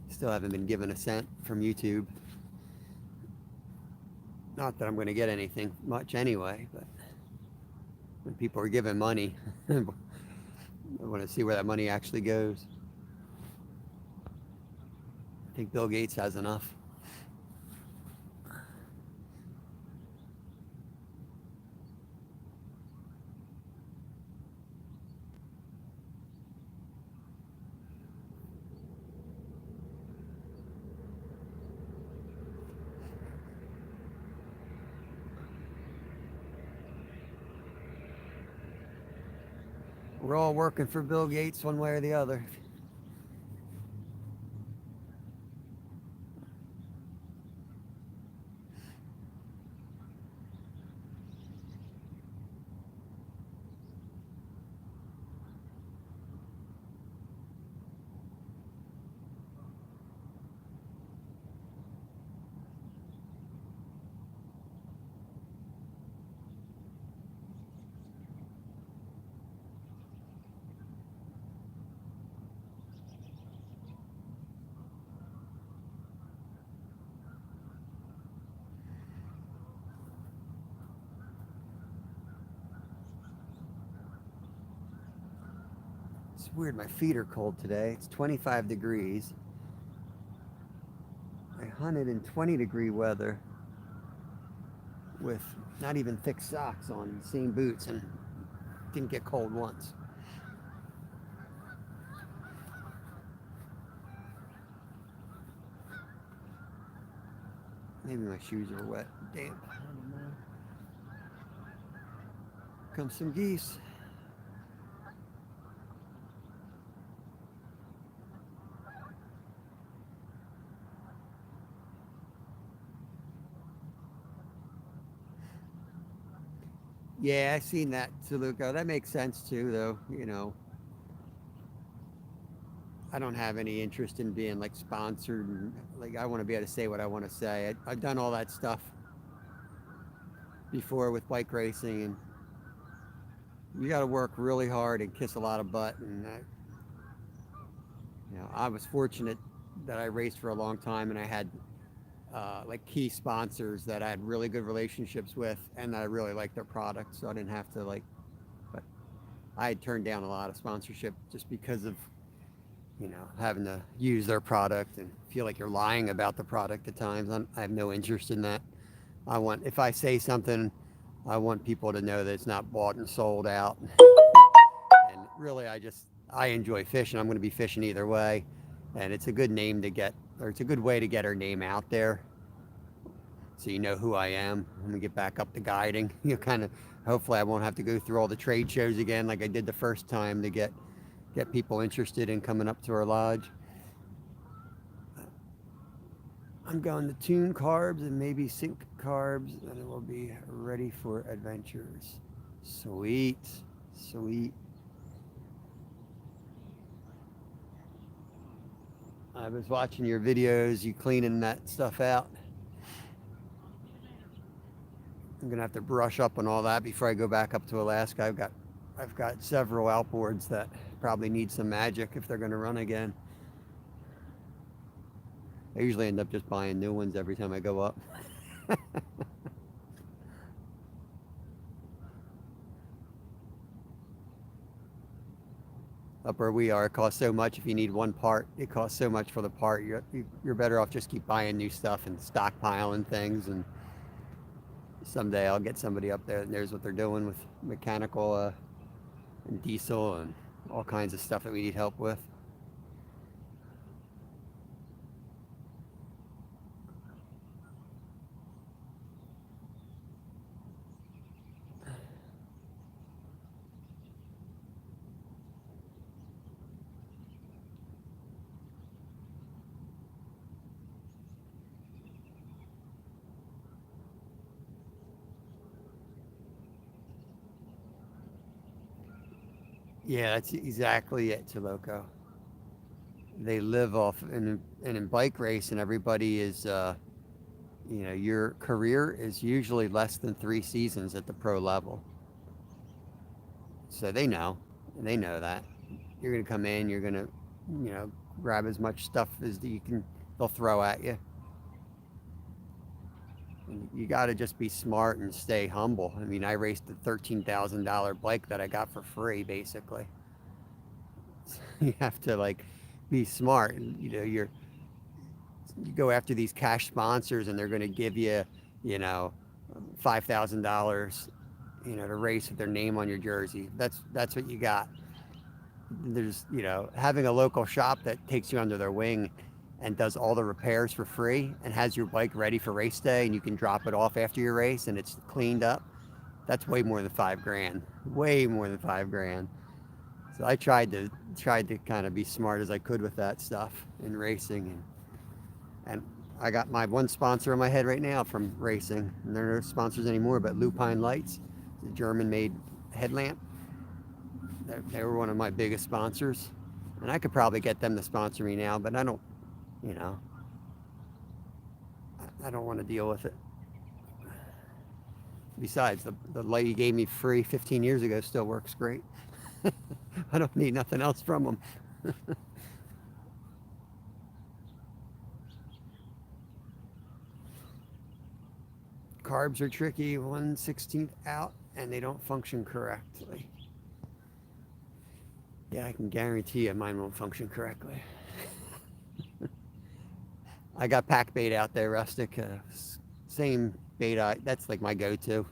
Still haven't been given a cent from YouTube. Not that I'm going to get anything much anyway, but when people are giving money, I want to see where that money actually goes. I think Bill Gates has enough. We're all working for Bill Gates one way or the other. It's weird, my feet are cold today. It's 25 degrees. I hunted in 20-degree weather with not even thick socks on, the same boots, and didn't get cold once. Maybe my shoes are wet, damp. I don't know. Come some geese. Yeah, I seen that, Toluca. That makes sense too, though. You know, I don't have any interest in being like sponsored, and like I want to be able to say what I want to say. I've done all that stuff before with bike racing, and you got to work really hard and kiss a lot of butt. And I was fortunate that I raced for a long time, and I had like key sponsors that I had really good relationships with, and I really liked their product, so I didn't have to like. But I had turned down a lot of sponsorship just because of having to use their product and feel like you're lying about the product at times. I have no interest in that. If I say something, I want people to know that it's not bought and sold out. And really, I enjoy fishing. I'm going to be fishing either way, and it's a good name to get, or it's a good way to get our name out there, so you know who I am. When we get back up to guiding, hopefully I won't have to go through all the trade shows again like I did the first time to get people interested in coming up to our lodge. I'm going to tune carbs and maybe sink carbs, and it will be ready for adventures. Sweet, sweet. I was watching your videos, you cleaning that stuff out. I'm gonna have to brush up on all that before I go back up to Alaska. I've got several outboards that probably need some magic if they're gonna run again. I usually end up just buying new ones every time I go up. Up where we are, it costs so much. If you need one part, it costs so much for the part. You're better off just keep buying new stuff and stockpiling things. And someday I'll get somebody up there that knows what they're doing with mechanical and diesel and all kinds of stuff that we need help with. Yeah, that's exactly it, Chiloco. They live off, and in bike racing, everybody is, your career is usually less than 3 seasons at the pro level. So they know that. You're going to come in, you're going to you know, grab as much stuff as you can, they'll throw at you. And you got to just be smart and stay humble. I mean, I raced a $13,000 bike that I got for free, basically. You have to like be smart. You know, you go after these cash sponsors, and they're going to give you, you know, $5,000, you know, to race with their name on your jersey. That's what you got. There's, you know, having a local shop that takes you under their wing and does all the repairs for free and has your bike ready for race day, and you can drop it off after your race and it's cleaned up. That's way more than 5 grand. Way more than 5 grand. So I tried to kind of be smart as I could with that stuff in racing, and I got my one sponsor in my head right now from racing, and they're no sponsors anymore, but Lupine Lights, the German-made headlamp. They were one of my biggest sponsors, and I could probably get them to sponsor me now, but I don't, you know, I don't want to deal with it. Besides, the light he gave me free 15 years ago still works great. I don't need nothing else from them. Carbs are tricky, 1/16 out, and they don't function correctly. Yeah, I can guarantee you mine won't function correctly. I got pack bait out there, Rustic. Same bait, that's like my go-to.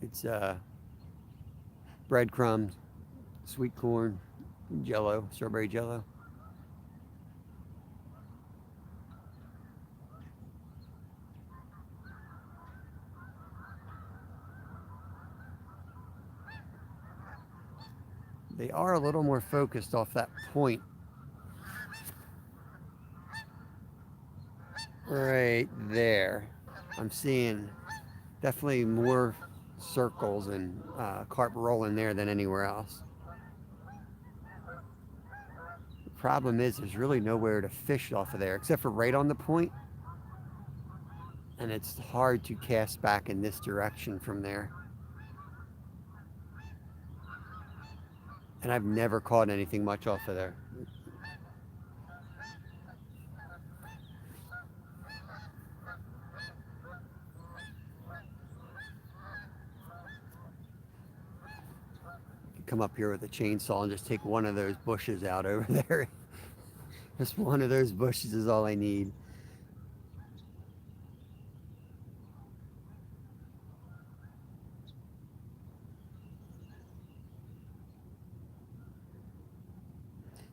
It's breadcrumbs, sweet corn, jello, strawberry jello. They are a little more focused off that point right there. I'm seeing definitely more circles and carp rolling there than anywhere else. The problem is there's really nowhere to fish off of there except for right on the point, and it's hard to cast back in this direction from there. And I've never caught anything much off of there. Come up here with a chainsaw and just take one of those bushes out over there. Just one of those bushes is all I need.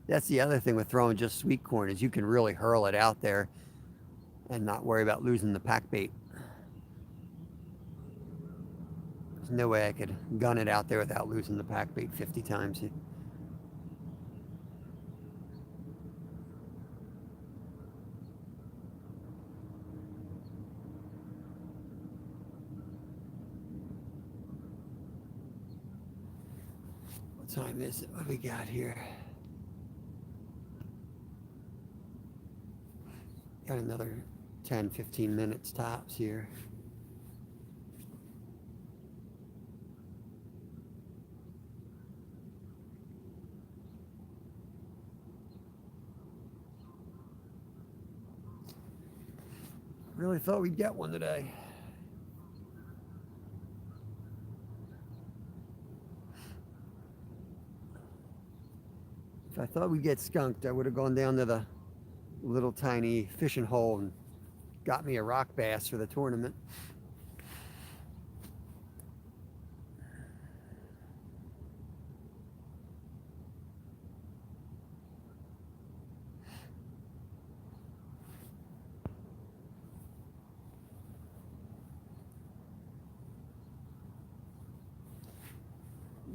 That's the other thing with throwing just sweet corn, is you can really hurl it out there and not worry about losing the pack bait. There's no way I could gun it out there without losing the pack bait 50 times. What time is it? What do we got here? Got another 10, 15 minutes tops here. Really thought we'd get one today. If I thought we'd get skunked, I would have gone down to the little tiny fishing hole and got me a rock bass for the tournament.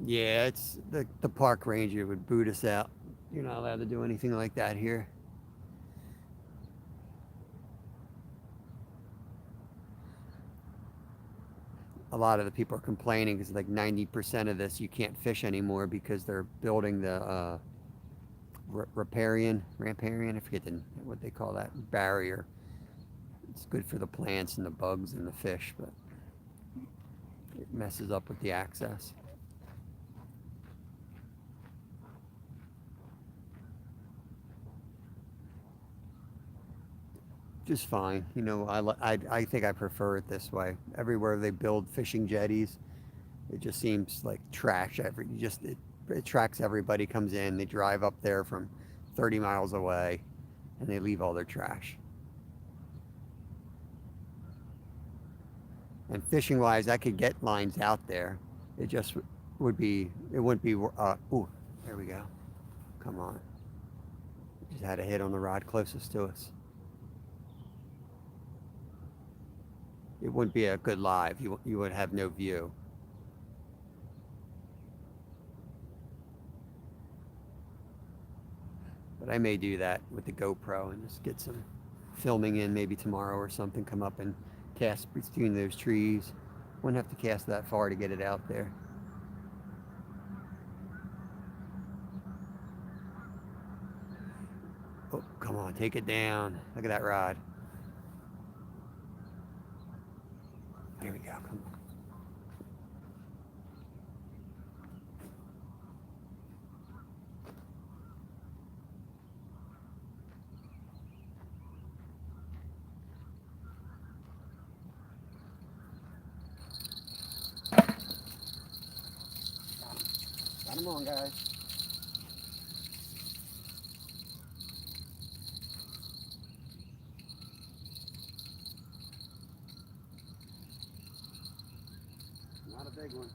Yeah, it's the park ranger would boot us out. You're not allowed to do anything like that here. A lot of the people are complaining because like 90% of this you can't fish anymore because they're building the riparian, I forget what they call that, barrier. It's good for the plants and the bugs and the fish, but it messes up with the access. just fine. You know, I think I prefer it this way. Everywhere they build fishing jetties, it just seems like trash. It tracks everybody comes in. They drive up there from 30 miles away, and they leave all their trash. And fishing wise, I could get lines out there. It just it wouldn't be. Ooh, there we go. Come on. Just had a hit on the rod closest to us. It wouldn't be a good live. You would have no view. But I may do that with the GoPro and just get some filming in maybe tomorrow or something. Come up and cast between those trees. Wouldn't have to cast that far to get it out there. Oh, come on, take it down. Look at that rod. Here we go, come on. Got him on, guys. Not a big one.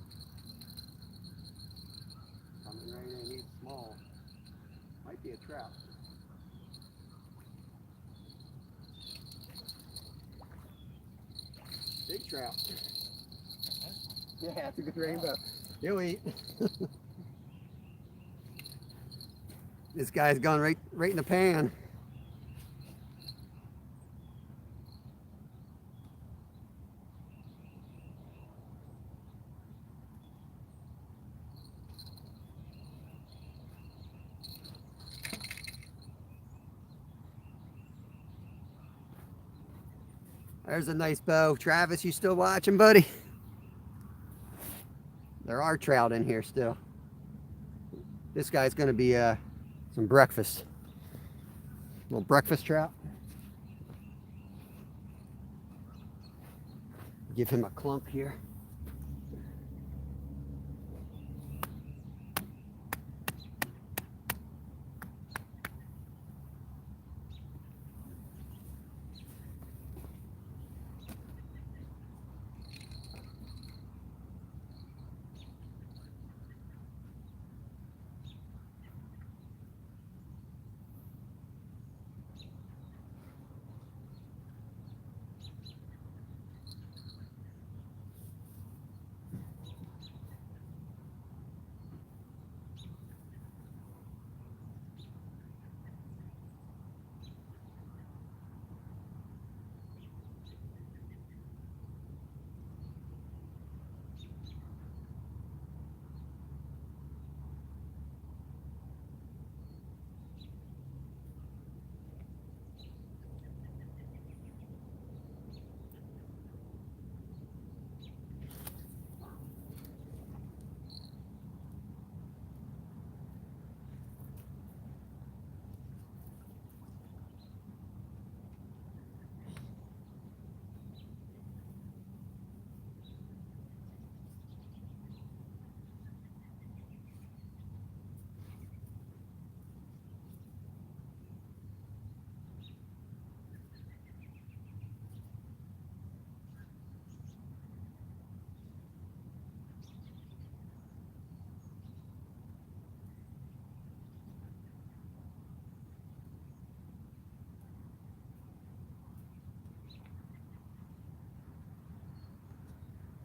Coming right in, he's small. Might be a trout. Big trout. Yeah, it's a good rainbow. He'll eat. This guy's gone right in the pan. There's a nice bow. Travis, you still watching, buddy? There are trout in here still. This guy's going to be some breakfast. Little breakfast trout. Give him a clump here.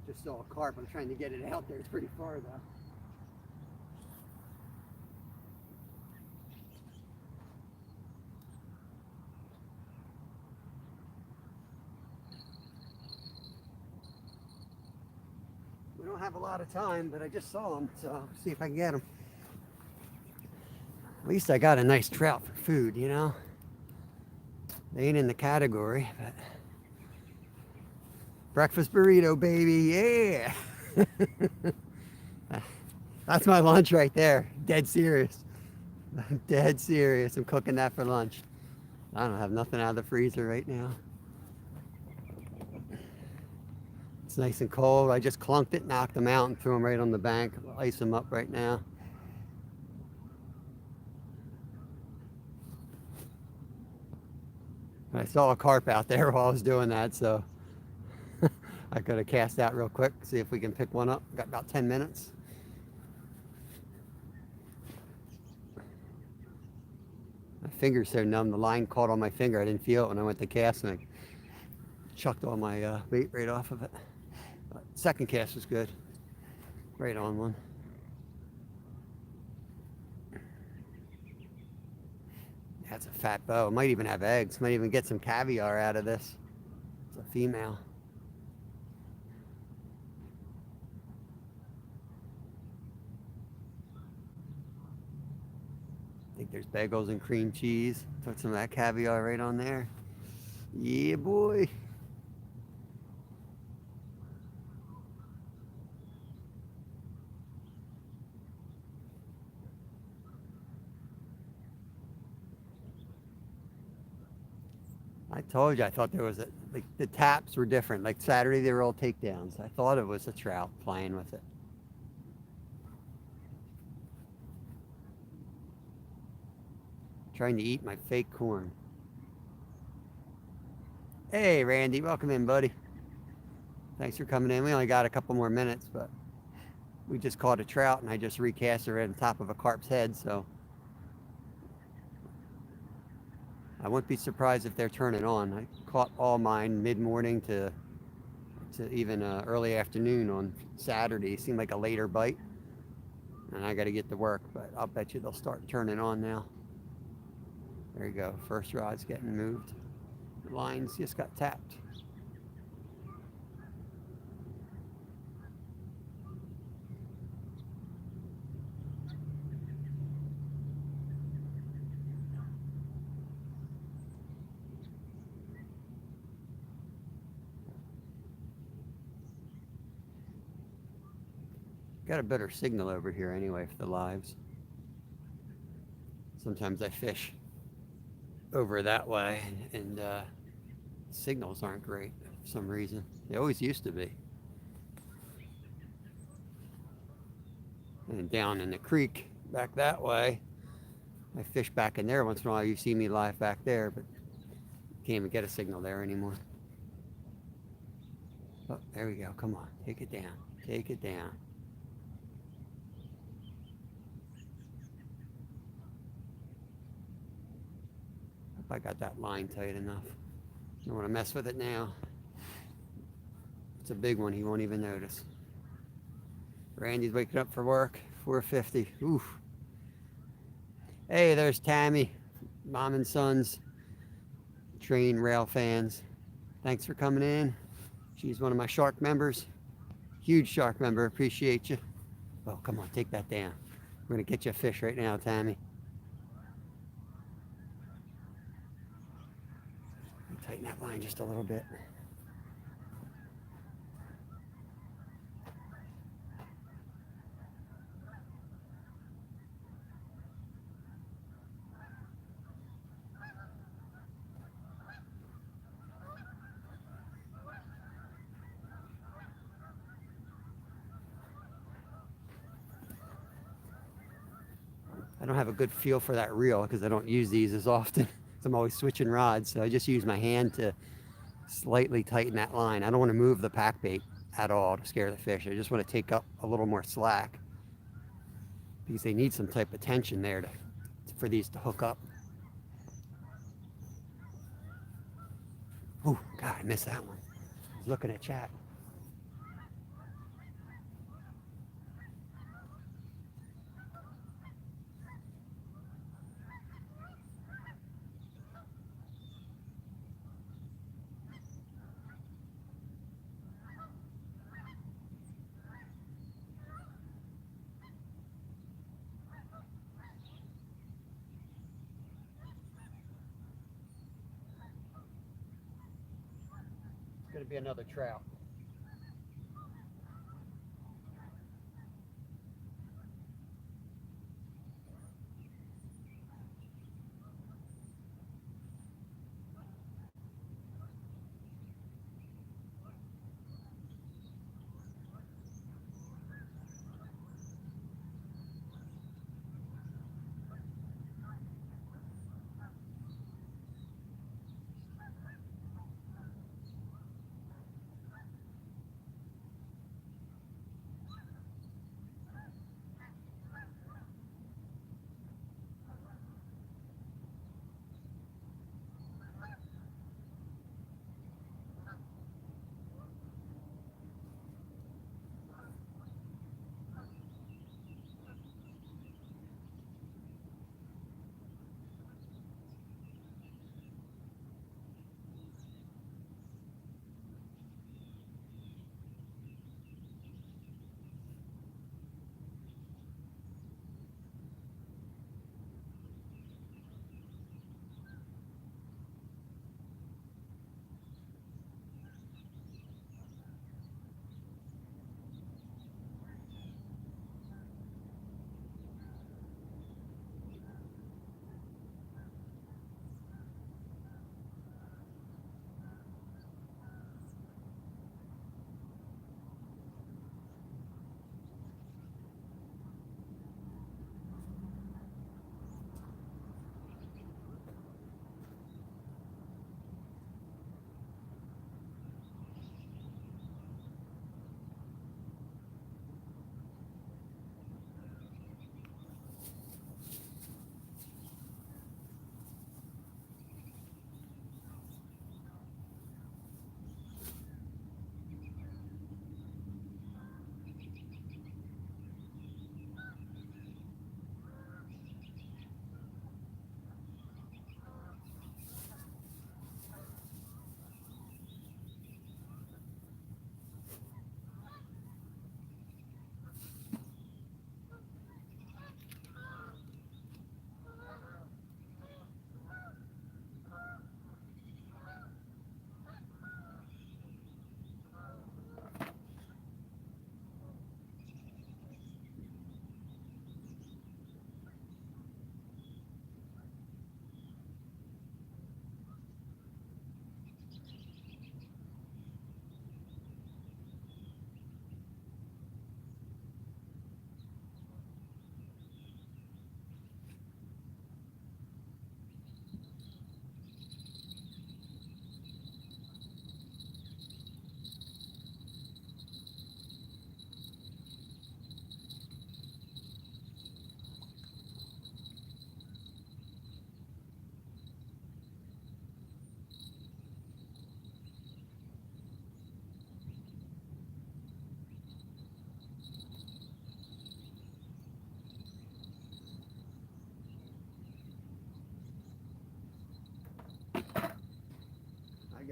Just saw a carp. I'm trying to get it out there. It's pretty far though. We don't have a lot of time, but I just saw him, so I'll see if I can get him. At least I got a nice trout for food, you know? They ain't in the category, but breakfast burrito, baby, yeah! That's my lunch right there. Dead serious. I'm dead serious. I'm cooking that for lunch. I don't have nothing out of the freezer right now. It's nice and cold. I just clunked it, knocked them out, and threw them right on the bank. I'll ice them up right now. I saw a carp out there while I was doing that, so I could have cast out real quick, see if we can pick one up. Got about 10 minutes. My finger's so numb, the line caught on my finger. I didn't feel it when I went to cast, and I chucked all my bait right off of it. But second cast was good. Right on one. That's a fat bow. Might even have eggs. Might even get some caviar out of this. It's a female. I think there's bagels and cream cheese. Put some of that caviar right on there. Yeah, boy. I told you, I thought there was like the taps were different. Like Saturday, they were all takedowns. I thought it was a trout playing with it. Trying to eat my fake corn. Hey, Randy, welcome in, buddy. Thanks for coming in. We only got a couple more minutes, but we just caught a trout, and I just recast it right on top of a carp's head, so I wouldn't be surprised if they're turning on. I caught all mine mid-morning to even early afternoon on Saturday. Seemed like a later bite, and I got to get to work, but I'll bet you they'll start turning on now. There you go. First rod's getting moved. The lines just got tapped. Got a better signal over here anyway for the lives. Sometimes I fish over that way, and signals aren't great for some reason. They always used to be. And down in the creek back that way, I fish back in there once in a while. You see me live back there, but can't even get a signal there anymore. Oh, there we go. Come on, take it down. Take it down. Hope I got that line tight enough. Don't want to mess with it now. It's a big one. He won't even notice. Randy's waking up for work. 4:50. Oof. Hey, there's Tammy. Mom and Sons. Train rail fans. Thanks for coming in. She's one of my shark members. Huge shark member. Appreciate you. Oh, come on. Take that down. We're going to get you a fish right now, Tammy. Tighten that line just a little bit. I don't have a good feel for that reel because I don't use these as often. I'm always switching rods, so I just use my hand to slightly tighten that line. I don't want to move the pack bait at all to scare the fish. I just want to take up a little more slack because they need some type of tension there for these to hook up. Oh, God, I missed that one. I was looking at chat. It's going to be another trout.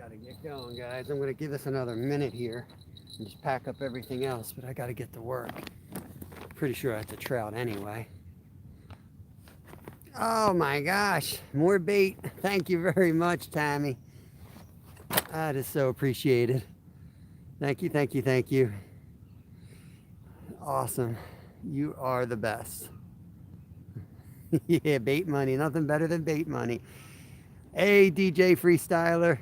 gotta get going, guys. I'm gonna give this another minute here and just pack up everything else, but I gotta get to work. Pretty sure that's a trout anyway. Oh my gosh, more bait. Thank you very much, Tammy. That is so appreciated. Thank you, thank you, thank you. Awesome. You are the best. Yeah, bait money. Nothing better than bait money. Hey, DJ Freestyler.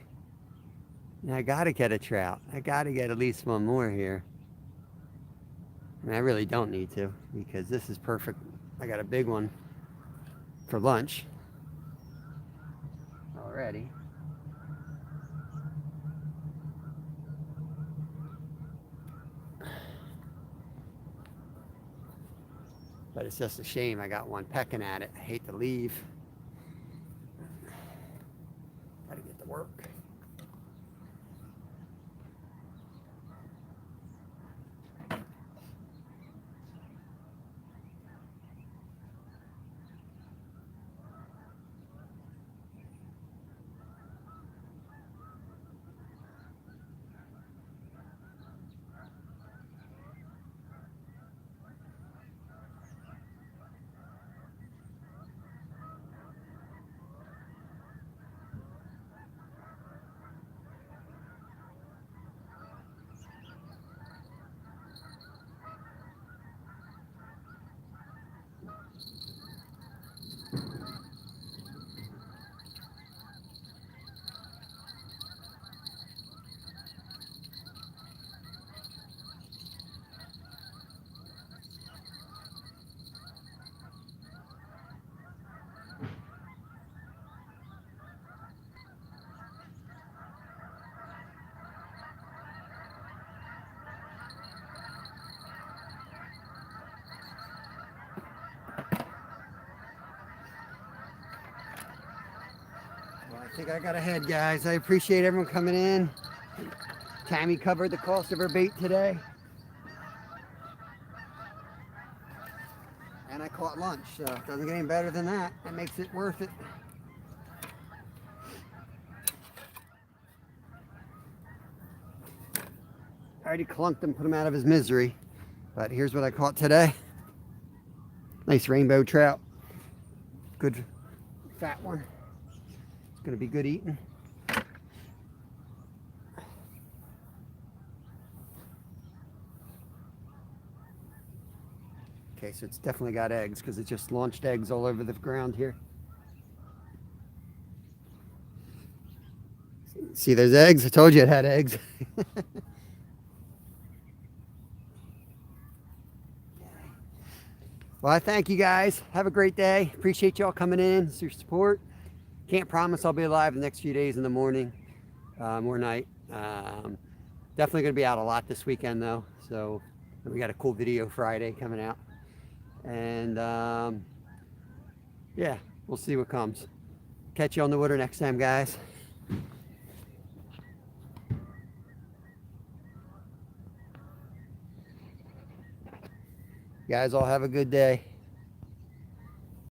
I gotta get a trout. I gotta get at least one more here. I mean, I really don't need to because this is perfect. I got a big one for lunch already. But it's just a shame I got one pecking at it. I hate to leave. Gotta get to work. Well, I think I got ahead, guys. I appreciate everyone coming in. Tammy covered the cost of her bait today. And I caught lunch, so it doesn't get any better than that. That makes it worth it. I already clunked him, put him out of his misery. But here's what I caught today. Nice rainbow trout. Good fat one. It's gonna be good eating. Okay, so it's definitely got eggs because it just launched eggs all over the ground here. See those eggs? I told you it had eggs. Well, I thank you guys. Have a great day. Appreciate y'all coming in. It's your support. Can't promise I'll be alive the next few days in the morning or night. Definitely going to be out a lot this weekend though. So we got a cool video Friday coming out. And yeah, we'll see what comes. Catch you on the water next time, guys. You guys all have a good day.